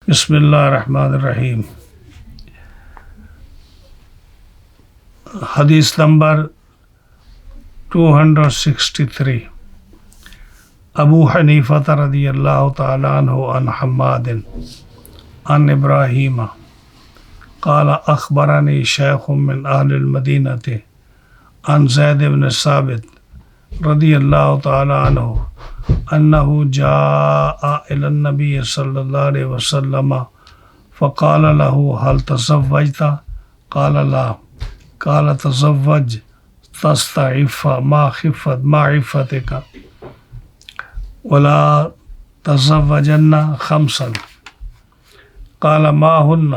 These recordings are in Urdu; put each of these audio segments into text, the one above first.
بسم اللہ الرحمن الرحیم. حدیث نمبر 263. ابو حنیفہ رضی اللہ تعالی عنہ عن حماد عن ابراہیم قال اخبرنی شیخ من اہل المدینہ عن زید بن ثابت رضی اللہ تعالی عنہ انہ جاء الى النبی صلی اللہ علیہ وسلم فقال له هل تزوجت قال لا قال تزوج تستعف ما عفتك ولا تزوجن خمسا قال ما هن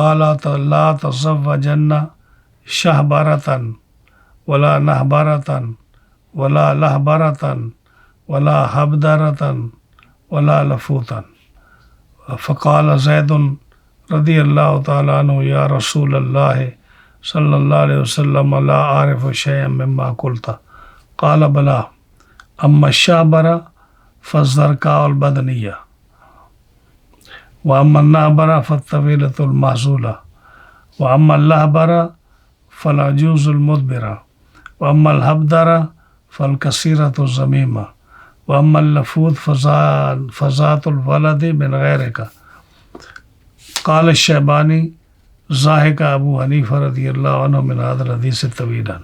قال لا تزوجن شهبرة ولا نهبرة ولا لهبرة ولا حبدرة ولا لفوتا. فقال زید رضی اللہ تعالی عنہ یا رسول اللہ صلی اللہ علیہ وسلم لا أعرف شيئا مما قلت قال بلا اما الشعبرة فالزرقاء البدنية واما النهبرة فالطويلة المعزولة واما اللهبرة فالعجوز المدبرة واما الحبدرة فالكثيرة الزميمة واما اللفوت فذات الولد من غيرك. قال الشیبانی ضاحک ابو حنیفہ رضی اللہ عنہ من هذا الحدیث طویلا.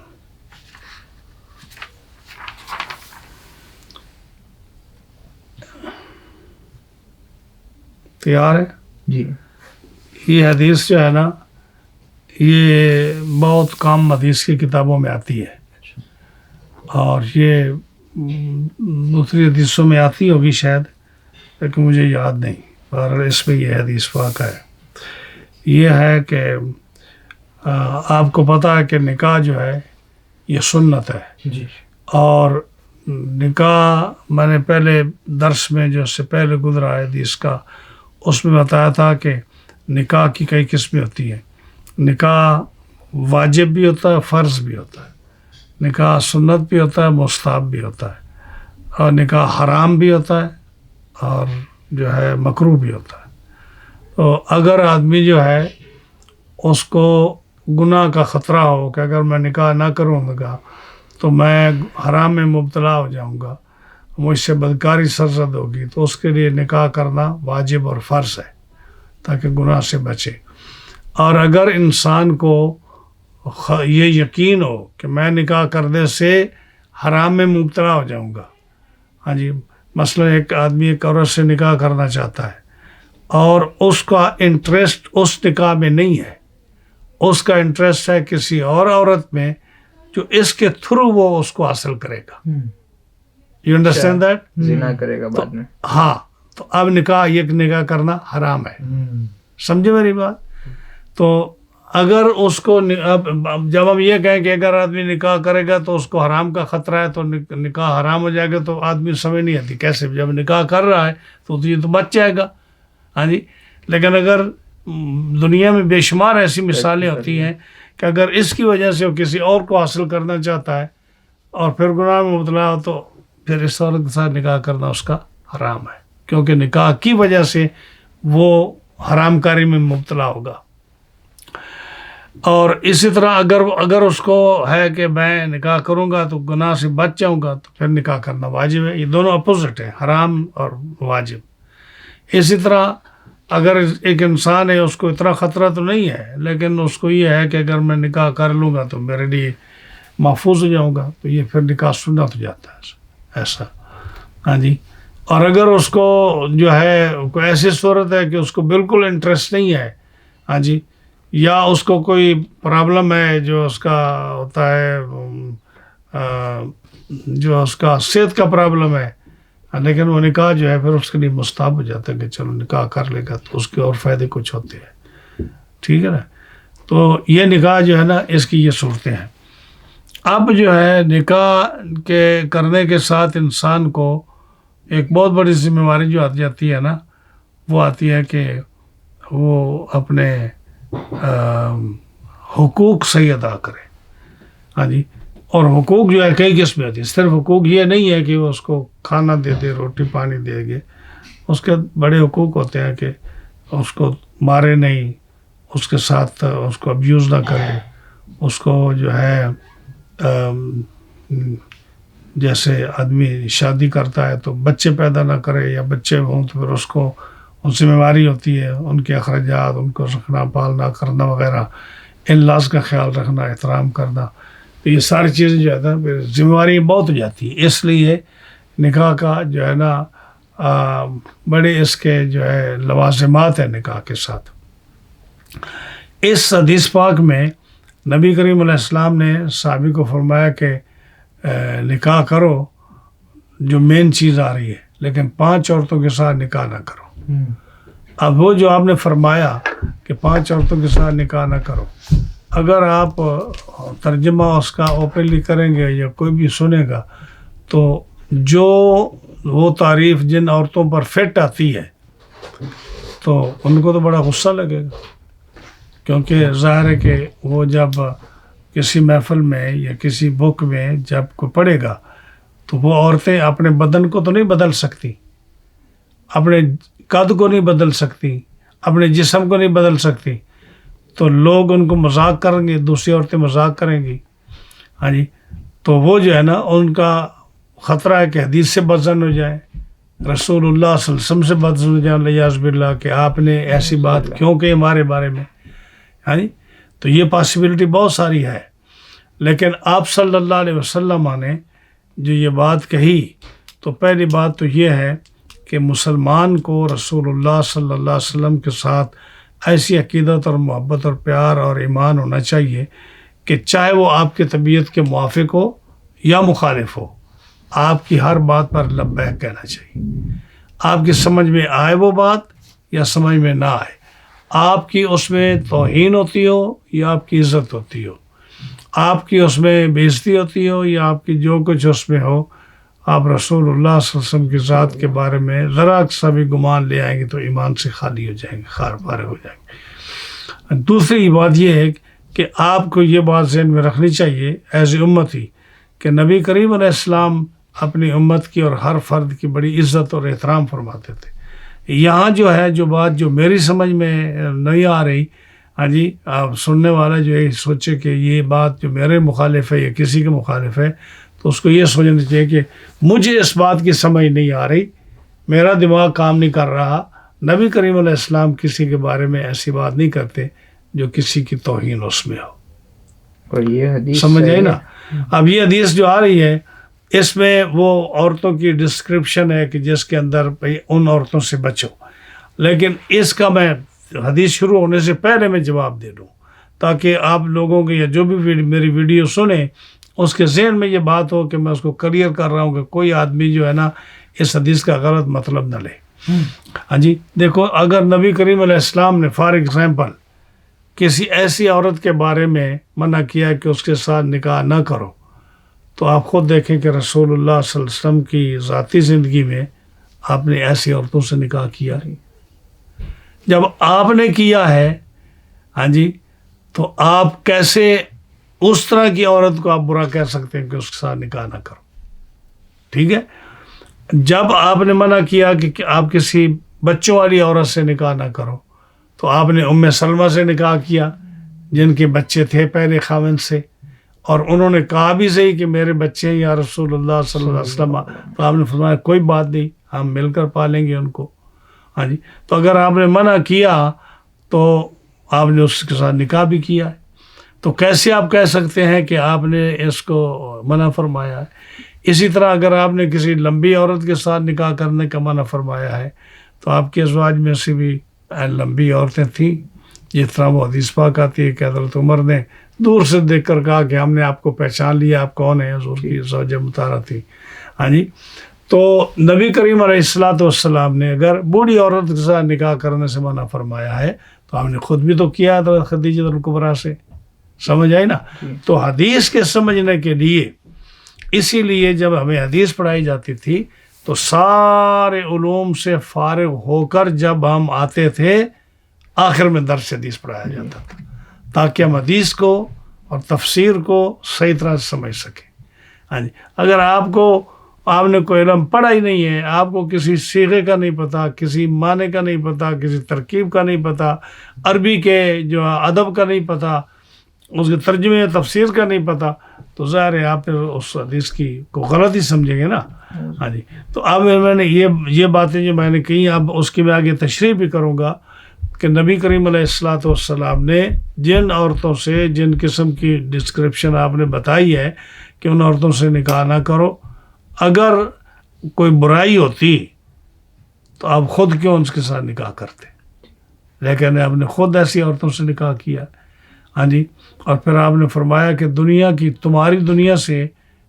تیار ہے جی. یہ حدیث جو ہے نا یہ بہت کم حدیث کی کتابوں میں آتی ہے اور یہ دوسری حدیثوں میں آتی ہوگی شاید لیکن مجھے یاد نہیں. اور اس میں یہ حدیث واقع ہے. یہ ہے کہ آپ کو پتہ ہے کہ نکاح جو ہے یہ سنت ہے جی. اور نکاح میں نے پہلے درس میں جو اس سے پہلے گزرا ہے حدیث کا اس میں بتایا تھا کہ نکاح کی کئی قسمیں ہوتی ہیں. نکاح واجب بھی ہوتا ہے، فرض بھی ہوتا ہے. نکاح سنت بھی ہوتا ہے، مستحب بھی ہوتا ہے. اور نکاح حرام بھی ہوتا ہے اور جو ہے مکروہ بھی ہوتا ہے. تو اگر آدمی جو ہے اس کو گناہ کا خطرہ ہو کہ اگر میں نکاح نہ کروں گا تو میں حرام میں مبتلا ہو جاؤں گا، مجھ سے بدکاری سرزد ہوگی، تو اس کے لیے نکاح کرنا واجب اور فرض ہے تاکہ گناہ سے بچے. اور اگر انسان کو یہ یقین ہو کہ میں نکاح کرنے سے حرام میں مبتلا ہو جاؤں گا، ہاں جی، مثلا ایک آدمی ایک عورت سے نکاح کرنا چاہتا ہے اور اس کا انٹرسٹ اس نکاح میں نہیں ہے، اس کا انٹرسٹ ہے کسی اور عورت میں جو اس کے تھرو وہ اس کو حاصل کرے گا. You understand that? زنا کرے گا بعد میں. ہاں، تو اب نکاح کرنا حرام ہے. سمجھے میری بات؟ تو اگر اس کو جب ہم یہ کہیں کہ اگر آدمی نکاح کرے گا تو اس کو حرام کا خطرہ ہے تو نکاح حرام ہو جائے گا، تو آدمی سمجھ نہیں آتی کیسے. جب نکاح کر رہا ہے تو یہ تو بچ جائے گا. ہاں جی. لیکن اگر دنیا میں بے شمار ایسی مثالیں ہوتی ہیں کہ اگر اس کی وجہ سے وہ کسی اور کو حاصل کرنا چاہتا ہے اور پھر گناہ میں مبتلا ہو تو پھر اس عورت کے ساتھ نکاح کرنا اس کا حرام ہے، کیونکہ نکاح کی وجہ سے وہ حرام کاری میں مبتلا ہوگا. اور اسی طرح اگر اس کو ہے کہ میں نکاح کروں گا تو گناہ سے بچ جاؤں گا تو پھر نکاح کرنا واجب ہے. یہ دونوں اپوزٹ ہیں، حرام اور واجب. اسی طرح اگر ایک انسان ہے اس کو اتنا خطرہ تو نہیں ہے لیکن اس کو یہ ہے کہ اگر میں نکاح کر لوں گا تو میرے لیے محفوظ ہو جاؤں گا، تو یہ پھر نکاح سنت ہو جاتا ہے ایسا. ہاں جی. اور اگر اس کو جو ہے کوئی ایسی صورت ہے کہ اس کو بالکل انٹرسٹ نہیں ہے، ہاں جی، یا اس کو کوئی پرابلم ہے جو اس کا ہوتا ہے جو اس کا صحت کا پرابلم ہے، لیکن وہ نکاح جو ہے پھر اس کے لیے مستحب ہو جاتا ہے کہ چلو نکاح کر لے گا تو اس کے اور فائدے کچھ ہوتے ہیں. ٹھیک ہے نا. تو یہ نکاح جو ہے نا اس کی یہ صورتیں ہیں. اب جو ہے نکاح کے کرنے کے ساتھ انسان کو ایک بہت بڑی ذمہ داری جو آ جاتی ہے نا، وہ آتی ہے کہ وہ اپنے حقوق صحیح ادا کرے. ہاں جی. اور حقوق جو ہے کئی قسمیں ہوتی ہیں. صرف حقوق یہ نہیں ہے کہ وہ اس کو کھانا دے دے، روٹی پانی دے گے. اس کے بڑے حقوق ہوتے ہیں کہ اس کو مارے نہیں، اس کے ساتھ اس کو ابیوز نہ کرے، اس کو جو ہے جیسے آدمی شادی کرتا ہے تو بچے پیدا نہ کرے، یا بچے ہوں تو پھر اس کو ذمہ داری ہوتی ہے ان کے اخراجات، ان کو رکھنا پالنا کرنا وغیرہ، ان لاز کا خیال رکھنا، احترام کرنا، تو یہ ساری چیزیں جو ہے نا پھر ذمہ داری بہت ہو جاتی ہے. اس لیے نکاح کا جو ہے نا بڑے اس کے جو ہے لوازمات ہیں نکاح کے ساتھ. اس حدیث پاک میں نبی کریم علیہ السلام نے صحابی کو فرمایا کہ نکاح کرو، جو مین چیز آ رہی ہے، لیکن 5 عورتوں کے ساتھ نکاح نہ کرو. اب وہ جو آپ نے فرمایا کہ 5 عورتوں کے ساتھ نکاح نہ کرو، اگر آپ ترجمہ اس کا اوپنلی کریں گے یا کوئی بھی سنے گا تو جو وہ تعریف جن عورتوں پر فٹ آتی ہے تو ان کو تو بڑا غصہ لگے گا، کیونکہ ظاہر ہے کہ وہ جب کسی محفل میں یا کسی بک میں جب کوئی پڑھے گا تو وہ عورتیں اپنے بدن کو تو نہیں بدل سکتی، اپنے قد کو نہیں بدل سکتی، اپنے جسم کو نہیں بدل سکتی، تو لوگ ان کو مذاق کریں گے، دوسری عورتیں مذاق کریں گی. ہاں جی، تو وہ جو ہے نا ان کا خطرہ ہے کہ حدیث سے بدزن ہو جائے، رسول اللہ صلی اللہ علیہ وسلم سے بدزن ہو جائے الیاذ باللہ، کہ آپ نے ایسی بات کیوں کہ ہمارے بارے میں. ہاں جی، تو یہ پاسبلٹی بہت ساری ہے. لیکن آپ صلی اللہ علیہ وسلم نے جو یہ بات کہی تو پہلی بات تو یہ ہے کہ مسلمان کو رسول اللہ صلی اللہ علیہ وسلم کے ساتھ ایسی عقیدت اور محبت اور پیار اور ایمان ہونا چاہیے کہ چاہے وہ آپ کی طبیعت کے موافق ہو یا مخالف ہو، آپ کی ہر بات پر لبیک کہنا چاہیے. آپ کی سمجھ میں آئے وہ بات یا سمجھ میں نہ آئے، آپ کی اس میں توہین ہوتی ہو یا آپ کی عزت ہوتی ہو، آپ کی اس میں بے عزتی ہوتی ہو یا آپ کی جو کچھ اس میں ہو، آپ رسول اللہ صلی اللہ علیہ وسلم کی ذات کے بارے میں ذرا سا بھی گمان لے آئیں گے تو ایمان سے خالی ہو جائیں گے، خار پارے ہو جائیں گے. دوسری بات یہ ہے کہ آپ کو یہ بات ذہن میں رکھنی چاہیے ایز اے امتی کہ نبی کریم علیہ السلام اپنی امت کی اور ہر فرد کی بڑی عزت اور احترام فرماتے تھے. یہاں جو ہے جو بات جو میری سمجھ میں نہیں آ رہی، ہاں جی، آپ سننے والا جو ہے سوچے کہ یہ بات جو میرے مخالف ہے یا کسی کے مخالف ہے، تو اس کو یہ سوچنا چاہیے کہ مجھے اس بات کی سمجھ نہیں آ رہی، میرا دماغ کام نہیں کر رہا. نبی کریم علیہ السلام کسی کے بارے میں ایسی بات نہیں کرتے جو کسی کی توہین اس میں ہو. اور یہ حدیث سمجھ آئی نا؟ اب یہ حدیث جو آ رہی ہے اس میں وہ عورتوں کی ڈسکرپشن ہے کہ جس کے اندر بھئی ان عورتوں سے بچو، لیکن اس کا میں حدیث شروع ہونے سے پہلے میں جواب دے دوں تاکہ آپ لوگوں کے یا جو بھی میری ویڈیو سنیں اس کے ذہن میں یہ بات ہو کہ میں اس کو کلیئر کر رہا ہوں کہ کوئی آدمی جو ہے نا اس حدیث کا غلط مطلب نہ لے. ہاں جی، دیکھو، اگر نبی کریم علیہ السلام نے فار ایگزامپل کسی ایسی عورت کے بارے میں منع کیا کہ اس کے ساتھ نکاح نہ کرو، تو آپ خود دیکھیں کہ رسول اللہ صلی اللہ علیہ وسلم کی ذاتی زندگی میں آپ نے ایسی عورتوں سے نکاح کیا. جب آپ نے کیا ہے، ہاں جی، تو آپ کیسے اس طرح کی عورت کو آپ برا کہہ سکتے ہیں کہ اس کے ساتھ نکاح نہ کرو؟ ٹھیک ہے، جب آپ نے منع کیا کہ آپ کسی بچوں والی عورت سے نکاح نہ کرو، تو آپ نے ام سلمہ سے نکاح کیا جن کے بچے تھے پہلے خاوند سے، اور انہوں نے کہا بھی صحیح کہ میرے بچے ہیں یا رسول اللہ صلی اللہ علیہ وسلم، تو آپ نے فرمایا کوئی بات نہیں، ہم مل کر پالیں گے ان کو. ہاں جی، تو اگر آپ نے منع کیا تو آپ نے اس کے ساتھ نکاح بھی کیا ہے، تو کیسے آپ کہہ سکتے ہیں کہ آپ نے اس کو منع فرمایا ہے؟ اسی طرح اگر آپ نے کسی لمبی عورت کے ساتھ نکاح کرنے کا منع فرمایا ہے تو آپ کے ازواج میں سے بھی لمبی عورتیں تھیں، جس طرح وہ حدیث پاک آتی ہے کہ حضرت عمر نے دور سے دیکھ کر کہا کہ ہم نے آپ کو پہچان لیا، آپ کون ہیں؟ حضور کی زوجہ مطہرہ تھی. ہاں جی، تو نبی کریم علیہ السلام نے اگر بوڑھی عورت کے ساتھ نکاح کرنے سے منع فرمایا ہے تو آپ نے خود بھی تو کیا ہے خدیجہ الکبریٰ سے. سمجھ آئی نا؟ تو حدیث کے سمجھنے کے لیے، اسی لیے جب ہمیں حدیث پڑھائی جاتی تھی تو سارے علوم سے فارغ ہو کر جب ہم آتے تھے آخر میں درس حدیث پڑھایا جاتا تھا تاکہ ہم حدیث کو اور تفسیر کو صحیح طرح سے سمجھ سکیں. ہاں جی، اگر آپ کو آپ نے کوئی علم پڑھا ہی نہیں ہے، آپ کو کسی صیغے کا نہیں پتہ، کسی معنی کا نہیں پتہ، کسی ترکیب کا نہیں پتہ، عربی کے جو ادب کا نہیں پتہ، اس کے ترجمے تفسیر کا نہیں پتہ، تو ظاہر ہے آپ پھر اس حدیث کی کو غلط ہی سمجھیں گے نا. ہاں جی. تو اب میں نے یہ باتیں جو میں نے کہی، اب اس کی میں آگے تشریح بھی کروں گا کہ نبی کریم علیہ الصلوۃ والسلام نے جن عورتوں سے جن قسم کی ڈسکرپشن آپ نے بتائی ہے کہ ان عورتوں سے نکاح نہ کرو، اگر کوئی برائی ہوتی تو آپ خود کیوں ان کے ساتھ نکاح کرتے، لیکن آپ نے خود ایسی عورتوں سے نکاح کیا. ہاں جی. اور پھر آپ نے فرمایا کہ دنیا کی تمہاری دنیا سے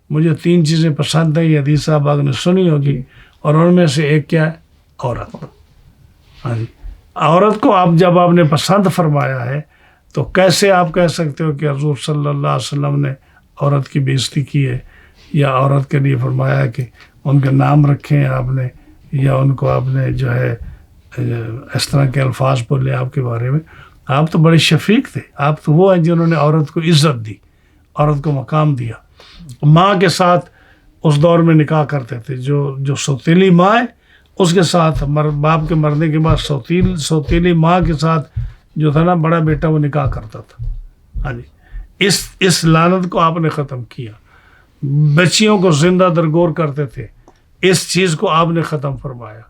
مجھے 3 چیزیں پسند ہیں، یہ حدیث آپ نے سنی ہوگی، اور ان میں سے ایک کیا ہے؟ عورت. ہاں جی. عورت کو جب آپ نے پسند فرمایا ہے تو کیسے آپ کہہ سکتے ہو کہ حضور صلی اللہ علیہ وسلم نے عورت کی بے عزتی کی ہے، یا عورت کے لیے فرمایا کہ ان کے نام رکھے ہیں آپ نے، یا ان کو آپ نے جو ہے اس طرح کے الفاظ بولے آپ کے بارے میں؟ آپ تو بڑے شفیق تھے، آپ تو وہ ہیں جنہوں نے عورت کو عزت دی، عورت کو مقام دیا. ماں کے ساتھ اس دور میں نکاح کرتے تھے، جو سوتیلی ماں ہے اس کے ساتھ، باپ کے مرنے کے بعد سوتیلی ماں کے ساتھ جو تھا نا بڑا بیٹا، وہ نکاح کرتا تھا. ہاں جی. اس لعنت کو آپ نے ختم کیا. بچیوں کو زندہ درگور کرتے تھے، اس چیز کو آپ نے ختم فرمایا.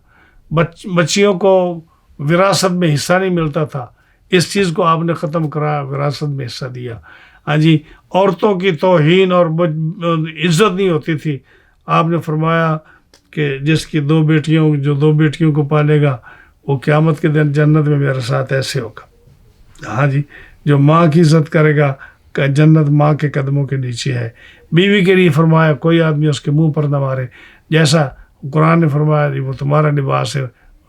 بچیوں کو وراثت میں حصہ نہیں ملتا تھا، اس چیز کو آپ نے ختم کرا، وراثت میں حصہ دیا. ہاں جی. عورتوں کی توہین اور عزت نہیں ہوتی تھی، آپ نے فرمایا کہ جس کی 2 بیٹیوں کو پالے گا وہ قیامت کے دن جنت میں میرے ساتھ ایسے ہوگا. ہاں جی. جو ماں کی عزت کرے گا کہ جنت ماں کے قدموں کے نیچے ہے. بیوی کے لیے فرمایا کوئی آدمی اس کے منہ پر نہ مارے، جیسا قرآن نے فرمایا وہ تمہارا لباس ہے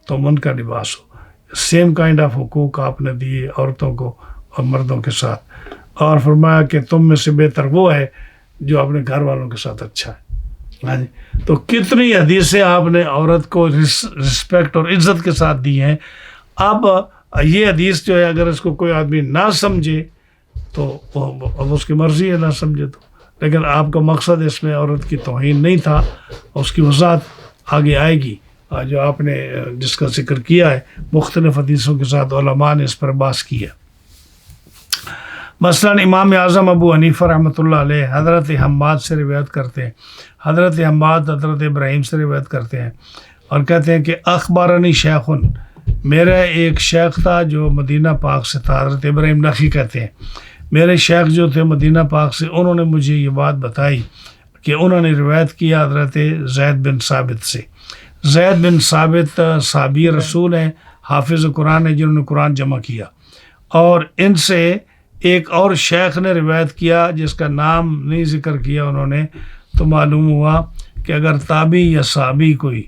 تم ان کا لباس ہو. سیم کائنڈ آف حقوق آپ نے دیے عورتوں کو اور مردوں کے ساتھ. اور فرمایا کہ تم میں سے بہتر وہ ہے جو اپنے گھر والوں کے ساتھ اچھا ہے. ہاں جی. تو کتنی حدیثیں آپ نے عورت کو رسپیکٹ اور عزت کے ساتھ دی ہیں. اب یہ حدیث جو ہے اگر اس کو کوئی آدمی نہ سمجھے تو اب اس کی مرضی ہے نہ سمجھے تو، لیکن آپ کا مقصد اس میں عورت کی توہین نہیں تھا. اس کی وضاحت آگے آئے گی جو آپ نے جس کا ذکر کیا ہے مختلف حدیثوں کے ساتھ علماء نے اس پر بحث کی ہے. مثلا امام اعظم ابو حنیفہ رحمۃ اللہ علیہ حضرت حماد سے روایت کرتے ہیں، حضرت حماد حضرت ابراہیم سے روایت کرتے ہیں اور کہتے ہیں کہ اخبارنی شیخن، میرا ایک شیخ تھا جو مدینہ پاک سے تھا، حضرت ابراہیم نخعی کہتے ہیں میرے شیخ جو تھے مدینہ پاک سے، انہوں نے مجھے یہ بات بتائی کہ انہوں نے روایت کیا حضرت زید بن ثابت سے. زید بن ثابت صحابی رسول ہیں، حافظ قرآن ہیں، جنہوں نے قرآن جمع کیا. اور ان سے ایک اور شیخ نے روایت کیا جس کا نام نہیں ذکر کیا انہوں نے، تو معلوم ہوا کہ اگر تابعی یا صحابی کوئی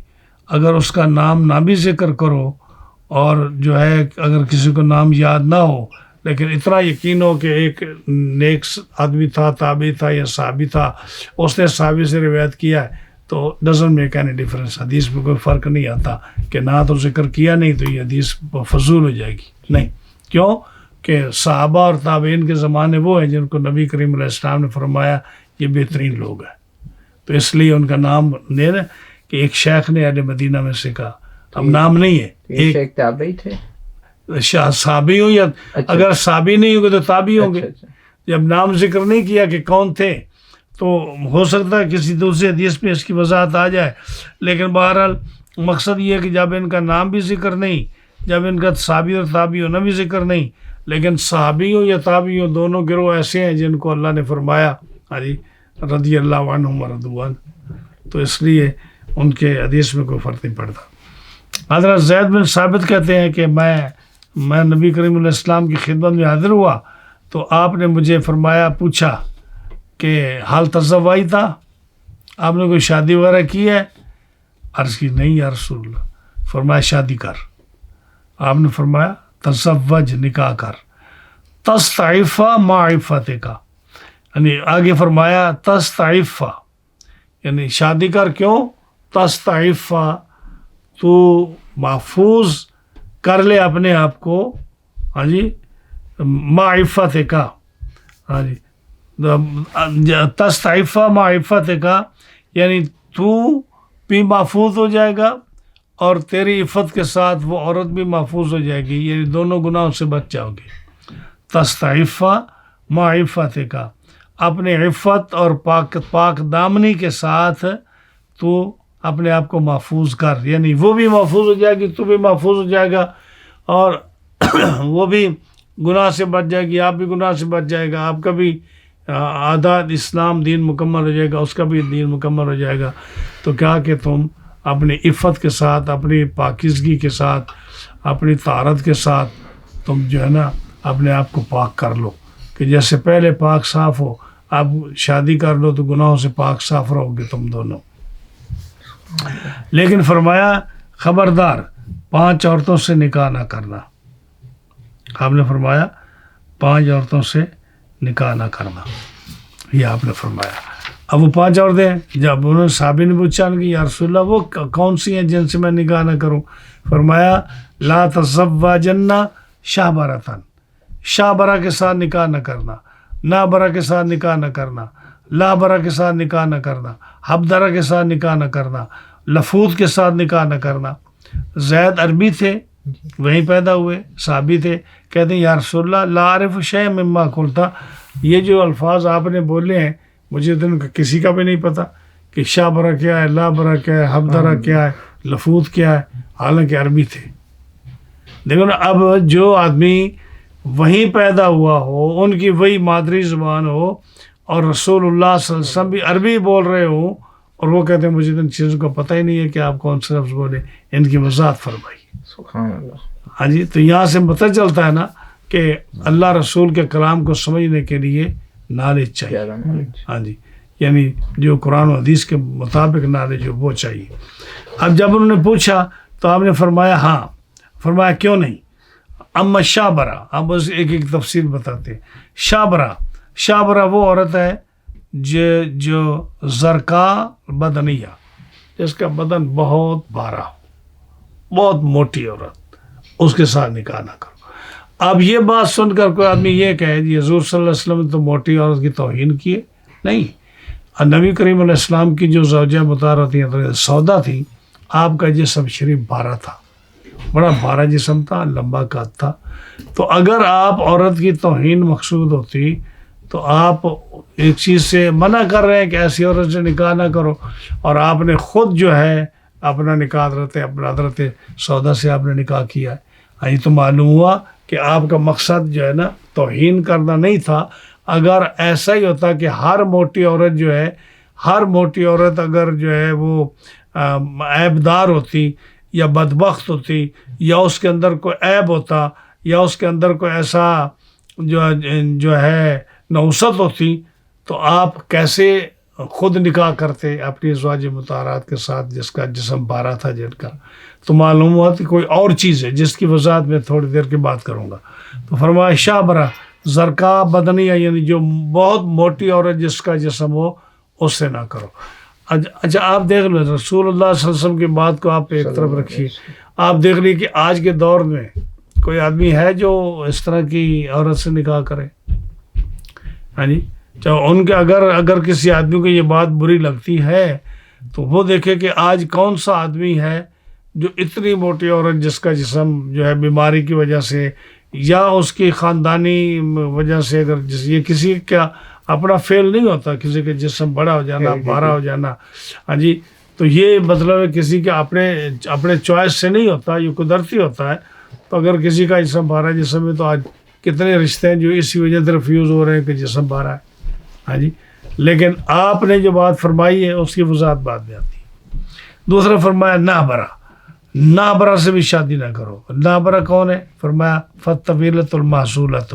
اگر اس کا نام نہ بھی ذکر کرو اور جو ہے اگر کسی کو نام یاد نہ ہو لیکن اتنا یقین ہو کہ ایک نیک آدمی تھا، تابعی تھا یا صحابی تھا، اس نے صحابی سے روایت کیا ہے، تو ڈزنٹ میک اینی ڈفرینس. حدیث میں کوئی فرق نہیں آتا کہ نہ تو ذکر کیا نہیں تو یہ حدیث فضول ہو جائے گی. نہیں، کیوں کہ صحابہ اور تابعین کے زمانے وہ ہیں جن کو نبی کریم علیہ السلام نے فرمایا یہ بہترین لوگ ہیں، تو اس لیے ان کا نام لے رہے کہ ایک شیخ نے اہل مدینہ میں سے کہا. اب نام نہیں ہے، ایک شیخ تابعی تھے، صحابی ہوں یا اگر صحابی نہیں ہوں گے تو تابعی ہوں گے. جب نام ذکر نہیں کیا کہ کون تھے تو ہو سکتا ہے کسی دوسرے حدیث میں اس کی وضاحت آ جائے، لیکن بہرحال مقصد یہ ہے کہ جب ان کا نام بھی ذکر نہیں، جب ان کا صحابی اور تابعی ہونا بھی ذکر نہیں، لیکن صحابی ہوں یا تابعی ہوں دونوں گروہ ایسے ہیں جن کو اللہ نے فرمایا رضی اللہ عنہم ورضوان، تو اس لیے ان کے حدیث میں کوئی فرق نہیں پڑتا. حضرت زید بن ثابت کہتے ہیں کہ میں نبی کریم علیہ السلام کی خدمت میں حاضر ہوا تو آپ نے مجھے فرمایا، پوچھا کہ حال تزوائی تھا، آپ نے کوئی شادی وغیرہ کی ہے؟ عرض کی نہیں یا رسول اللہ. فرمایا شادی کر. آپ نے فرمایا تزوج، نکاح کر، تستعفہ مع عفتک، یعنی آگے فرمایا تستعفہ، یعنی شادی کر. کیوں؟ تستعفہ، تو محفوظ کر لے اپنے آپ کو، ہاں جی، مع عفتک، ہاں جی، تستعفہ مع عفتک، یعنی تو بھی محفوظ ہو جائے گا اور تیری عفت کے ساتھ وہ عورت بھی محفوظ ہو جائے گی، یعنی دونوں گناہوں سے بچ جاؤ گے۔ تستعفا ما عفت کا، اپنے عفت اور پاک دامنی کے ساتھ تو اپنے آپ کو محفوظ کر، یعنی وہ بھی محفوظ ہو جائے گی، تو بھی محفوظ ہو جائے گا، اور وہ بھی گناہ سے بچ جائے گی، آپ بھی گناہ سے بچ جائے گا، آپ کا بھی عادات اسلام دین مکمل ہو جائے گا، اس کا بھی دین مکمل ہو جائے گا۔ تو کیا کہ تم اپنی عفت کے ساتھ، اپنی پاکیزگی کے ساتھ، اپنی طہارت کے ساتھ تم جو ہے نا اپنے آپ کو پاک کر لو، کہ جیسے پہلے پاک صاف ہو، اب شادی کر لو تو گناہوں سے پاک صاف رہو گے تم دونوں۔ لیکن فرمایا خبردار 5 عورتوں سے نکاح نہ کرنا، آپ نے فرمایا 5 عورتوں سے نکاح نہ کرنا، یہ آپ نے فرمایا۔ اب وہ 5 عورتیں، جب انہوں نے صحابی نے پوچھا کہ یا رسول اللہ وہ کون سی ہیں جن سے میں نکاح نہ کروں؟ فرمایا لا تزوجن شہبرتن، شہبرہ کے ساتھ نکاح نہ کرنا، نابرہ کے ساتھ نکاح نہ کرنا، لابرہ کے ساتھ نکاح نہ کرنا، حبدرہ کے ساتھ نکاح نہ کرنا، لفوت کے ساتھ نکاح نہ کرنا۔ زید عربی تھے، وہیں پیدا ہوئے، صحابی تھے، کہتے ہیں یا رسول اللہ لا اعرف شیئا مما قلت، یہ جو الفاظ آپ نے بولے ہیں مجھے تو ان کا کسی کا بھی نہیں پتہ کہ شابرہ کیا ہے، لابرہ کیا ہے، حبدرہ کیا ہے، لفوت کیا ہے، حالانکہ عربی تھے۔ دیکھو نا، اب جو آدمی وہیں پیدا ہوا ہو، ان کی وہی مادری زبان ہو، اور رسول اللہ صلی اللہ علیہ وسلم بھی عربی بول رہے ہوں، اور وہ کہتے ہیں مجھے تو ان چیزوں کا پتہ ہی نہیں ہے کہ آپ کون سے لفظ بولے، ان کی وضاحت فرمائی۔ سبحان اللہ۔ ہاں جی، تو یہاں سے پتہ چلتا ہے نا کہ اللہ رسول کے کلام کو سمجھنے کے لیے نالج چاہیے۔ زیادہ knowledge۔ ہاں جی، یعنی جو قرآن و حدیث کے مطابق نالج ہو وہ چاہیے۔ اب جب انہوں نے پوچھا تو آپ نے فرمایا ہاں، فرمایا کیوں نہیں؟ اما شابرہ، اب بس ایک ایک تفصیل بتاتے ہیں۔ شابرہ وہ عورت ہے جو زرقا بدنیہ، جس کا بدن بہت بھارا ہو، بہت موٹی عورت، اس کے ساتھ نکاح نہ کرو۔ اب یہ بات سن کر کوئی آدمی یہ کہے جی حضور صلی اللہ علیہ وسلم نے تو موٹی عورت کی توہین کی ہے، نہیں۔ نبی کریم علیہ السلام کی جو زوجہ مطہرہ تھیں حضرت سودا تھی، آپ کا جسم شریف بھارا تھا، بڑا بھارا جسم تھا، لمبا قد تھا، تو اگر آپ عورت کی توہین مقصود ہوتی تو آپ ایک چیز سے منع کر رہے ہیں کہ ایسی عورت سے نکاح نہ کرو، اور آپ نے خود جو ہے اپنا نکاح حضرت سودا سے آپ نے نکاح کیا ہے۔ یہ تو معلوم ہوا کہ آپ کا مقصد جو ہے نا توہین کرنا نہیں تھا۔ اگر ایسا ہی ہوتا کہ ہر موٹی عورت اگر جو ہے وہ عیبدار ہوتی یا بدبخت ہوتی، یا اس کے اندر کوئی عیب ہوتا، یا اس کے اندر کوئی ایسا جو ہے نحوست ہوتی، تو آپ کیسے خود نکاح کرتے اپنی ازواج مطہرات کے ساتھ جس کا جسم بھارا تھا جن کا؟ تو معلوم ہوا کہ کوئی اور چیز ہے جس کی وضاحت میں تھوڑی دیر کے بعد کروں گا۔ تو فرمایا شابرہ زرقا بدنیہ، یعنی جو بہت موٹی عورت جس کا جسم ہو اس سے نہ کرو۔ اچھا آپ دیکھ لو، رسول اللہ صلی اللہ علیہ وسلم کی بات کو آپ ایک طرف رکھیے، آپ دیکھ لیے کہ آج کے دور میں کوئی آدمی ہے جو اس طرح کی عورت سے نکاح کرے؟ ہاں جی، ان کے اگر کسی آدمی کو یہ بات بری لگتی ہے تو وہ دیکھے کہ آج کون سا آدمی ہے جو اتنی موٹی عورت جس کا جسم جو ہے بیماری کی وجہ سے یا اس کی خاندانی وجہ سے، اگر یہ کسی کا اپنا فیل نہیں ہوتا، کسی کا جسم بڑا ہو جانا، بھارا ہو جانا، ہاں جی، تو یہ مطلب ہے کسی کے اپنے چوائس سے نہیں ہوتا، یہ قدرتی ہوتا ہے۔ تو اگر کسی کا جسم بھارا جسم ہے تو آج کتنے رشتے ہیں جو اسی وجہ سے ریفیوز ہو رہے ہیں کہ جسم بھارا ہے، ہاں جی۔ لیکن آپ نے جو بات فرمائی ہے اس کی وضاحت بعد میں آتی ہے۔ دوسرا فرمایا نابرہ سے بھی شادی نہ کرو۔ نابرہ کون ہے؟ فرمایا فالطویلۃ المعسولۃ،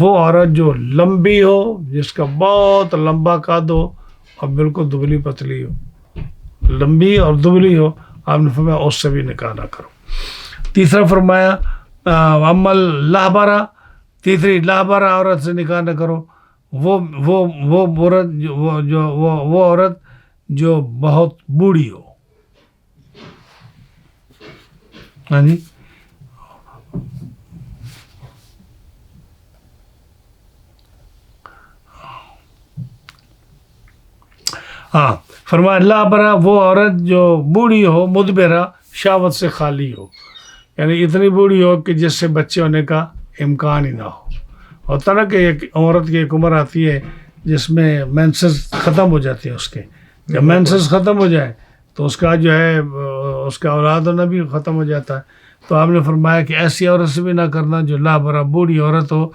وہ عورت جو لمبی ہو، جس کا بہت لمبا قد ہو اور بالکل دبلی پتلی ہو، لمبی اور دبلی ہو، آپ نے فرمایا اس سے بھی نکاح نہ کرو۔ تیسرا فرمایا عمل لاہبرہ، تیسری لاہبرہ عورت سے نکاح نہ کرو، وہ عورت جو بہت بوڑھی ہو، ہاں جی۔ ہاں فرمایا لا برا وہ عورت جو بوڑھی ہو مدبرہ شہوت سے خالی ہو، یعنی اتنی بوڑھی ہو کہ جس سے بچے ہونے کا امکان ہی نہ ہو. ہوتا نا کہ ایک عورت کی ایک عمر آتی ہے جس میں مینسز ختم ہو جاتی ہے اس کے، جب مینسز ختم ہو جائے تو اس کا جو ہے اس کا اولاد ہونا بھی ختم ہو جاتا ہے. تو آپ نے فرمایا کہ ایسی عورت سے بھی نہ کرنا جو لا برا بوڑھی عورت ہو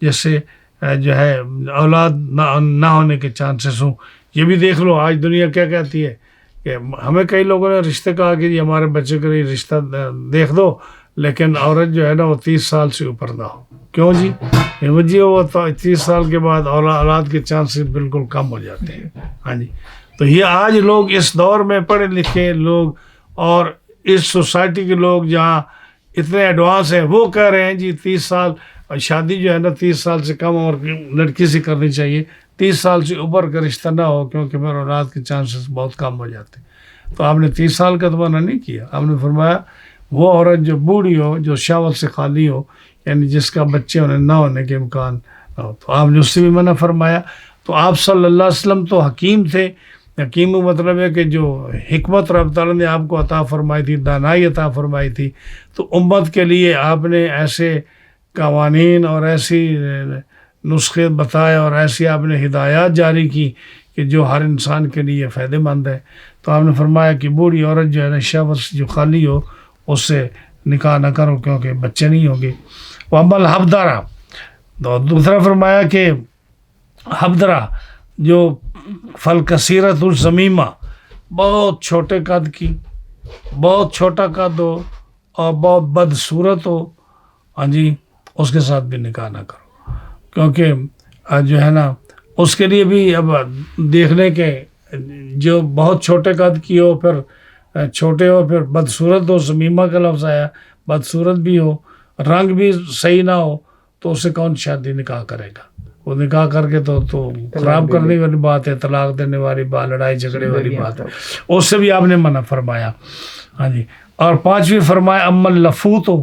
جس سے جو ہے اولاد نہ ہونے کے چانسز ہوں. یہ بھی دیکھ لو آج دنیا کیا کہتی ہے کہ ہمیں کئی لوگوں نے رشتے کہا کہ جی ہمارے بچے کے لیے رشتہ دیکھ دو، لیکن عورت جو ہے نا وہ 30 سال سے اوپر نہ ہو. کیوں جی وہ 30 سال کے بعد اولاد کے چانسز بالکل کم ہو جاتے ہیں. ہاں جی. تو یہ آج لوگ اس دور میں پڑھے لکھے لوگ اور اس سوسائٹی کے لوگ جہاں اتنے ایڈوانس ہیں وہ کہہ رہے ہیں جی 30 سال شادی جو ہے نا 30 سال سے کم عمر کی لڑکی سے کرنی چاہیے، 30 سال سے اوپر کا رشتہ نہ ہو کیونکہ پھر اولاد کے چانسز بہت کم ہو جاتے ہیں. تو آپ نے 30 سال کا تو منع نہیں کیا، آپ نے فرمایا وہ عورت جو بوڑھی ہو جو شہوت سے خالی ہو، یعنی جس کا بچے ہونے نہ ہونے کے امکان نہ ہو، تو آپ نے اس سے بھی منع فرمایا. تو آپ صلی اللہ علیہ وسلم تو حکیم تھے. حکیم کا مطلب ہے کہ جو حکمت رب تعالیٰ نے آپ کو عطا فرمائی تھی، دانائی عطا فرمائی تھی، تو امت کے لیے آپ نے ایسے قوانین اور ایسی نسخے بتائے اور ایسی آپ نے ہدایات جاری کی کہ جو ہر انسان کے لیے فائدہ مند ہے. تو آپ نے فرمایا کہ بوڑھی عورت جو ہے نا شہوت سے جو خالی ہو اس سے نکاح نہ کرو کیونکہ بچے نہیں ہوں گے. وہ عمل حبدرہ، تو دوسرا فرمایا کہ حبدرہ جو فل کثیرت الزمیمہ، بہت چھوٹے قد کی، بہت چھوٹا قد ہو اور بہت بدصورت ہو، ہاں جی اس کے ساتھ بھی نکاح نہ کرو کیونکہ جو ہے نا اس کے لیے بھی اب دیکھنے کے جو بہت چھوٹے قد کی ہو، پھر چھوٹے ہو، پھر بدصورت ہو، زمیمہ کا لفظ آیا، بدصورت بھی ہو، رنگ بھی صحیح نہ ہو، تو اس سے کون شادی نکاح کرے گا؟ وہ نکاح کر کے تو خراب کرنے والی بات ہے، طلاق دینے والی بات، لڑائی جھگڑے والی بات ہے، اس سے بھی آپ نے منع فرمایا. ہاں جی. اور پانچویں فرمایا امن لفوت ہو،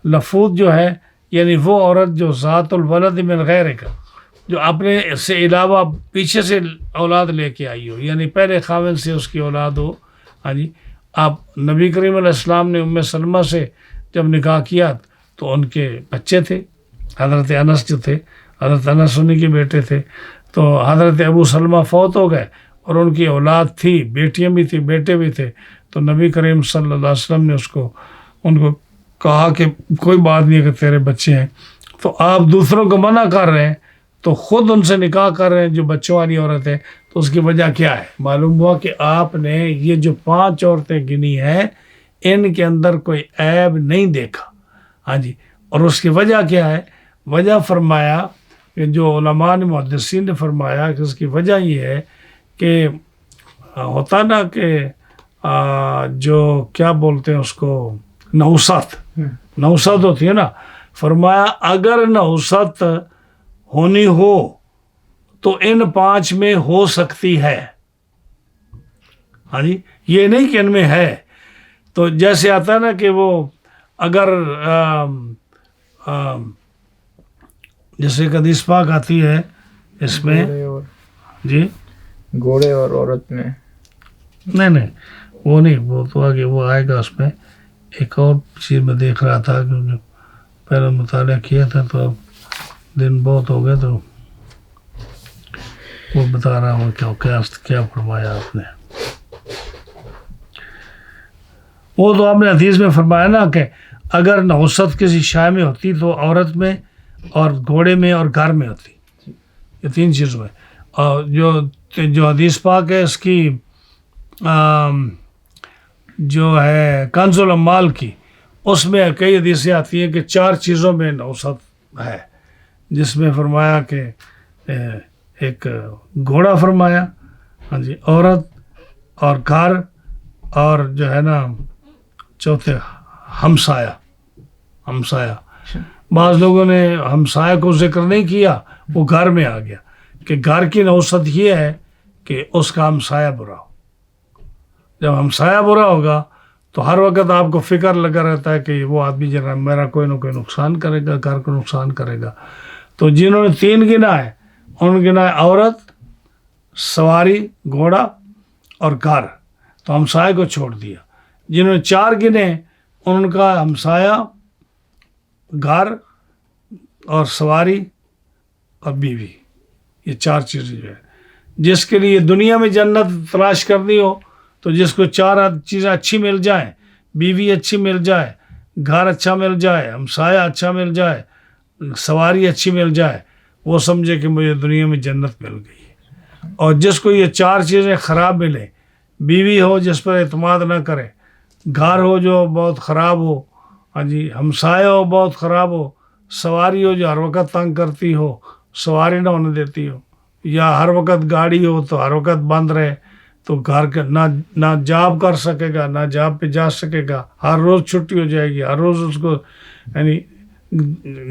لفوت جو ہے یعنی وہ عورت جو ذات الولد من غیر کا، جو اپنے سے علاوہ پیچھے سے اولاد لے کے آئی ہو، یعنی پہلے خاوند سے اس کی اولاد ہو. ہاں جی. آپ نبی کریم علیہ السلام نے ام سلمہ سے جب نکاح کیا تو ان کے بچے تھے، حضرت انس جو تھے، حضرت انس انہیں کے بیٹے تھے. تو حضرت ابو سلمہ فوت ہو گئے اور ان کی اولاد تھی، بیٹیاں بھی تھی بیٹے بھی تھے. تو نبی کریم صلی اللہ علیہ وسلم نے ان کو کہا کہ کوئی بات نہیں کہ تیرے بچے ہیں، تو آپ دوسروں کو منع کر رہے ہیں تو خود ان سے نکاح کر رہے ہیں جو بچوں والی عورت ہے. تو اس کی وجہ کیا ہے؟ معلوم ہوا کہ آپ نے یہ جو 5 عورتیں گنی ہیں ان کے اندر کوئی عیب نہیں دیکھا. ہاں جی. اور اس کی وجہ کیا ہے؟ وجہ فرمایا کہ جو علماء نے محدثین نے فرمایا کہ اس کی وجہ یہ ہے کہ ہوتا نا کہ جو کیا بولتے ہیں اس کو، نحوست ہوتی ہے نا. فرمایا اگر نحوست ہونی ہو تو ان 5 میں ہو سکتی ہے. ہاں جی. یہ نہیں کہ ان میں ہے. تو جیسے آتا ہے نا کہ وہ اگر جیسے ایک حدیث پاک آتی ہے اس میں جی گھوڑے اور عورت میں نہیں وہ نہیں، وہ تو آگے وہ آئے گا. اس میں ایک اور چیز میں دیکھ رہا تھا کہ پہلے مطالعہ کیا تھا تو اب دن بہت ہو گئے تو وہ بتا رہا ہوں کیا فرمایا آپ نے. وہ تو آپ نے حدیث میں فرمایا نا کہ اگر نحوست کسی شے میں ہوتی تو عورت میں اور گھوڑے میں اور گھر میں ہوتی، یہ 3 چیزوں میں. اور جو حدیث پاک ہے اس کی جو ہے کنز الاموال کی، اس میں کئی حدیثیں آتی ہیں کہ 4 چیزوں میں نحوست ہے، جس میں فرمایا کہ ایک گھوڑا فرمایا، ہاں جی، عورت اور گھر اور جو ہے نا چوتھے ہمسایہ. بعض لوگوں نے ہمسایہ کو ذکر نہیں کیا، وہ گھر میں آ گیا کہ گھر کی نحوست یہ ہے کہ اس کا ہمسایہ برا ہو. جب ہمسایہ برا ہوگا تو ہر وقت آپ کو فکر لگا رہتا ہے کہ وہ آدمی جرا میرا کوئی نہ کوئی نقصان کرے گا، گھر کو نقصان کرے گا. تو جنہوں نے 3 گنا ہے ان گنا ہے عورت، سواری گھوڑا اور گھر، تو ہمسائے کو چھوڑ دیا. جنہوں نے 4 گنے ان کا ہمسایہ، گھر اور سواری اور بیوی، یہ 4 چیزیں جو ہے. جس کے لیے دنیا میں جنت تلاش کرنی ہو تو جس کو 4 چیزیں اچھی مل جائیں، بیوی اچھی مل جائے، گھر اچھا مل جائے، ہمسایہ اچھا مل جائے، سواری اچھی مل جائے، وہ سمجھے کہ مجھے دنیا میں جنت مل گئی ہے. اور جس کو یہ 4 چیزیں خراب ملیں، بیوی ہو جس پر اعتماد نہ کرے، گھر ہو جو بہت خراب ہو، ہاں جی، ہمسایہ ہو بہت خراب ہو، سواری ہو جو ہر وقت تنگ کرتی ہو، سواری نہ ہونے دیتی ہو، یا ہر وقت گاڑی ہو تو ہر وقت بند رہے، تو گھر کا نہ جاب کر سکے گا، نہ جاب پہ جا سکے گا، ہر روز چھٹی ہو جائے گی، ہر روز اس کو، یعنی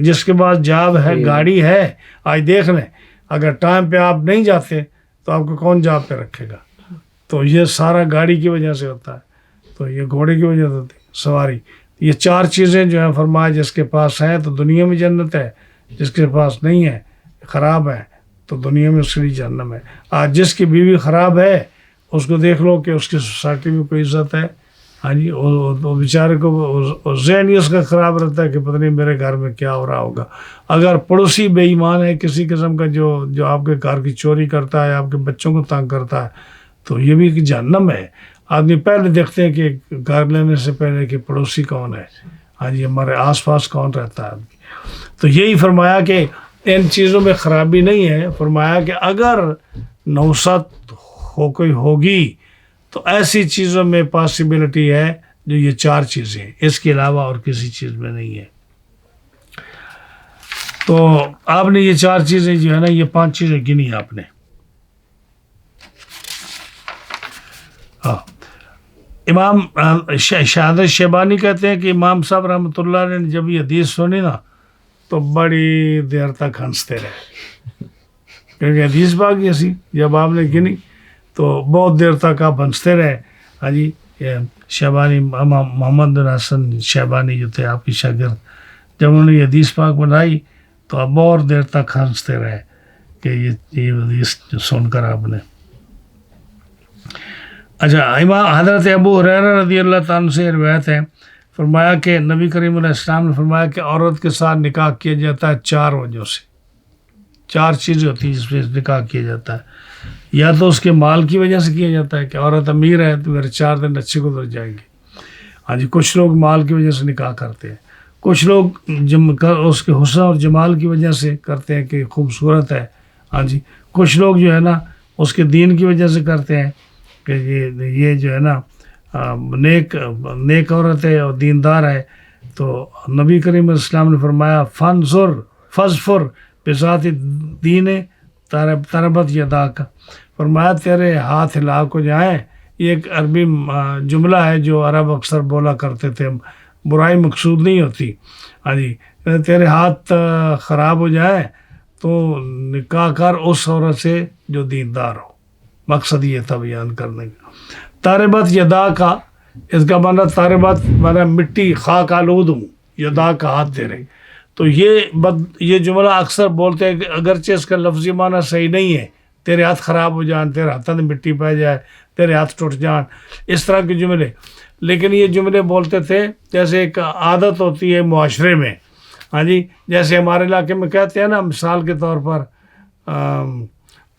جس کے پاس جاب ہے، گاڑی ہے، آج دیکھ لیں اگر ٹائم پہ آپ نہیں جاتے تو آپ کو کون جاب پہ رکھے گا. تو یہ سارا گاڑی کی وجہ سے ہوتا ہے، تو یہ گھوڑے کی وجہ سے ہوتی ہے سواری. یہ 4 چیزیں جو ہیں فرمایا جس کے پاس ہیں تو دنیا میں جنت ہے، جس کے پاس نہیں ہے، خراب ہے، تو دنیا میں اس کے لیے جہنم ہے. آج جس کی بیوی خراب ہے اس کو دیکھ لو کہ اس کی سوسائٹی میں کوئی عزت ہے. ہاں جی، وہ بیچارے کو ذہن ہی اس کا خراب رہتا ہے کہ پتہ نہیں میرے گھر میں کیا ہو رہا ہوگا. اگر پڑوسی بے ایمان ہے کسی قسم کا، جو آپ کے گھر کی چوری کرتا ہے، آپ کے بچوں کو تنگ کرتا ہے، تو یہ بھی ایک جہنم ہے. آدمی پہلے دیکھتے ہیں کہ گھر لینے سے پہلے کہ پڑوسی کون ہے، ہاں جی، ہمارے آس پاس کون رہتا ہے. تو یہی فرمایا کہ ان چیزوں میں خرابی نہیں ہے. فرمایا کہ اگر نوست کوئی ہوگی تو ایسی چیزوں میں پاسبلٹی ہے جو یہ 4 چیزیں ہیں، اس کے علاوہ اور کسی چیز میں نہیں ہے. تو آپ نے یہ 4 چیزیں جو ہے نا، یہ 5 چیزیں گنی آپ نے. ہاں، امام شہادت شیبانی کہتے ہیں کہ امام صاحب رحمۃ اللہ علیہ نے جب یہ حدیث سنی نا تو بڑی دیر تک ہنستے رہے، کیونکہ حدیث پاک ایسی جب آپ نے گنی تو بہت دیر تک آپ ہنستے رہے. ہاں جی، یہ شیبانی محمد بن حسن شیبانی جو تھے آپ کی شاگرد، جب انہوں نے یہ حدیث پاک بنائی تو آپ بہت دیر تک ہنستے رہے کہ یہ حدیث سن کر آپ نے. اچھا، امام حضرت ابو ہریرہ رضی اللہ تعالیٰ سے روایت ہے، فرمایا کہ نبی کریم علیہ السلام نے فرمایا کہ عورت کے ساتھ نکاح کیا جاتا ہے 4 وجہوں سے. 4 چیزیں ہوتی ہیں جس پہ نکاح کیا جاتا ہے. یا تو اس کے مال کی وجہ سے کیا جاتا ہے کہ عورت امیر ہے تو میرے 4 دن اچھے گزر جائیں گے. ہاں جی، کچھ لوگ مال کی وجہ سے نکاح کرتے ہیں، کچھ لوگ اس کے حسن اور جمال کی وجہ سے کرتے ہیں کہ خوبصورت ہے. ہاں جی، کچھ لوگ جو ہے نا اس کے دین کی وجہ سے کرتے ہیں کہ یہ جو ہے نا نیک عورت ہے اور دیندار ہے. تو نبی کریم علیہ السلام نے فرمایا فضفر بذات دین تربت یداک، فرمایا تیرے ہاتھ ہلاک ہو جائیں. یہ ایک عربی جملہ ہے جو عرب اکثر بولا کرتے تھے، برائی مقصود نہیں ہوتی. ہاں جی، تیرے ہاتھ خراب ہو جائیں تو نکاح کر اس عورت سے جو دیندار ہو. مقصد یہ تھا بیان کرنے کا. تاربت یدا کا، اس کا معنی تاربت معنی مٹی، خاک آلود ہوں، یدا کا ہاتھ تیرے. تو یہ جملہ اکثر بولتے ہیں کہ اگرچہ اس کا لفظی معنی صحیح نہیں ہے، تیرے ہاتھ خراب ہو جان، تیرے ہاتھ میں مٹی پہ جائے، تیرے ہاتھ ٹوٹ جان، اس طرح کے جملے. لیکن یہ جملے بولتے تھے جیسے ایک عادت ہوتی ہے معاشرے میں. ہاں جی، جیسے ہمارے علاقے میں کہتے ہیں نا، مثال کے طور پر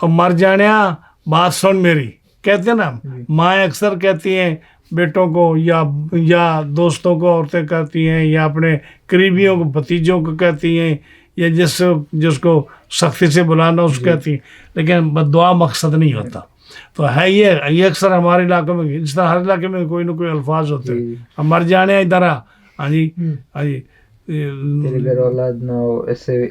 مر جانیا بات سن میری، کہتے ہیں نا، مائیں اکثر کہتی ہیں بیٹوں کو، یا دوستوں کو عورتیں کہتی ہیں، یا اپنے قریبیوں کو، بھتیجوں کو کہتی ہیں، یا جس کو سختی سے بلانا اس کو کہتی ہیں. لیکن بددعا مقصد نہیں ہوتا. تو ہے یہ اکثر ہمارے علاقے میں، اس طرح ہر علاقے میں کوئی نہ کوئی الفاظ ہوتے ہیں. ہم مر جانے ادھر آ، ہاں جی، ہاں جی،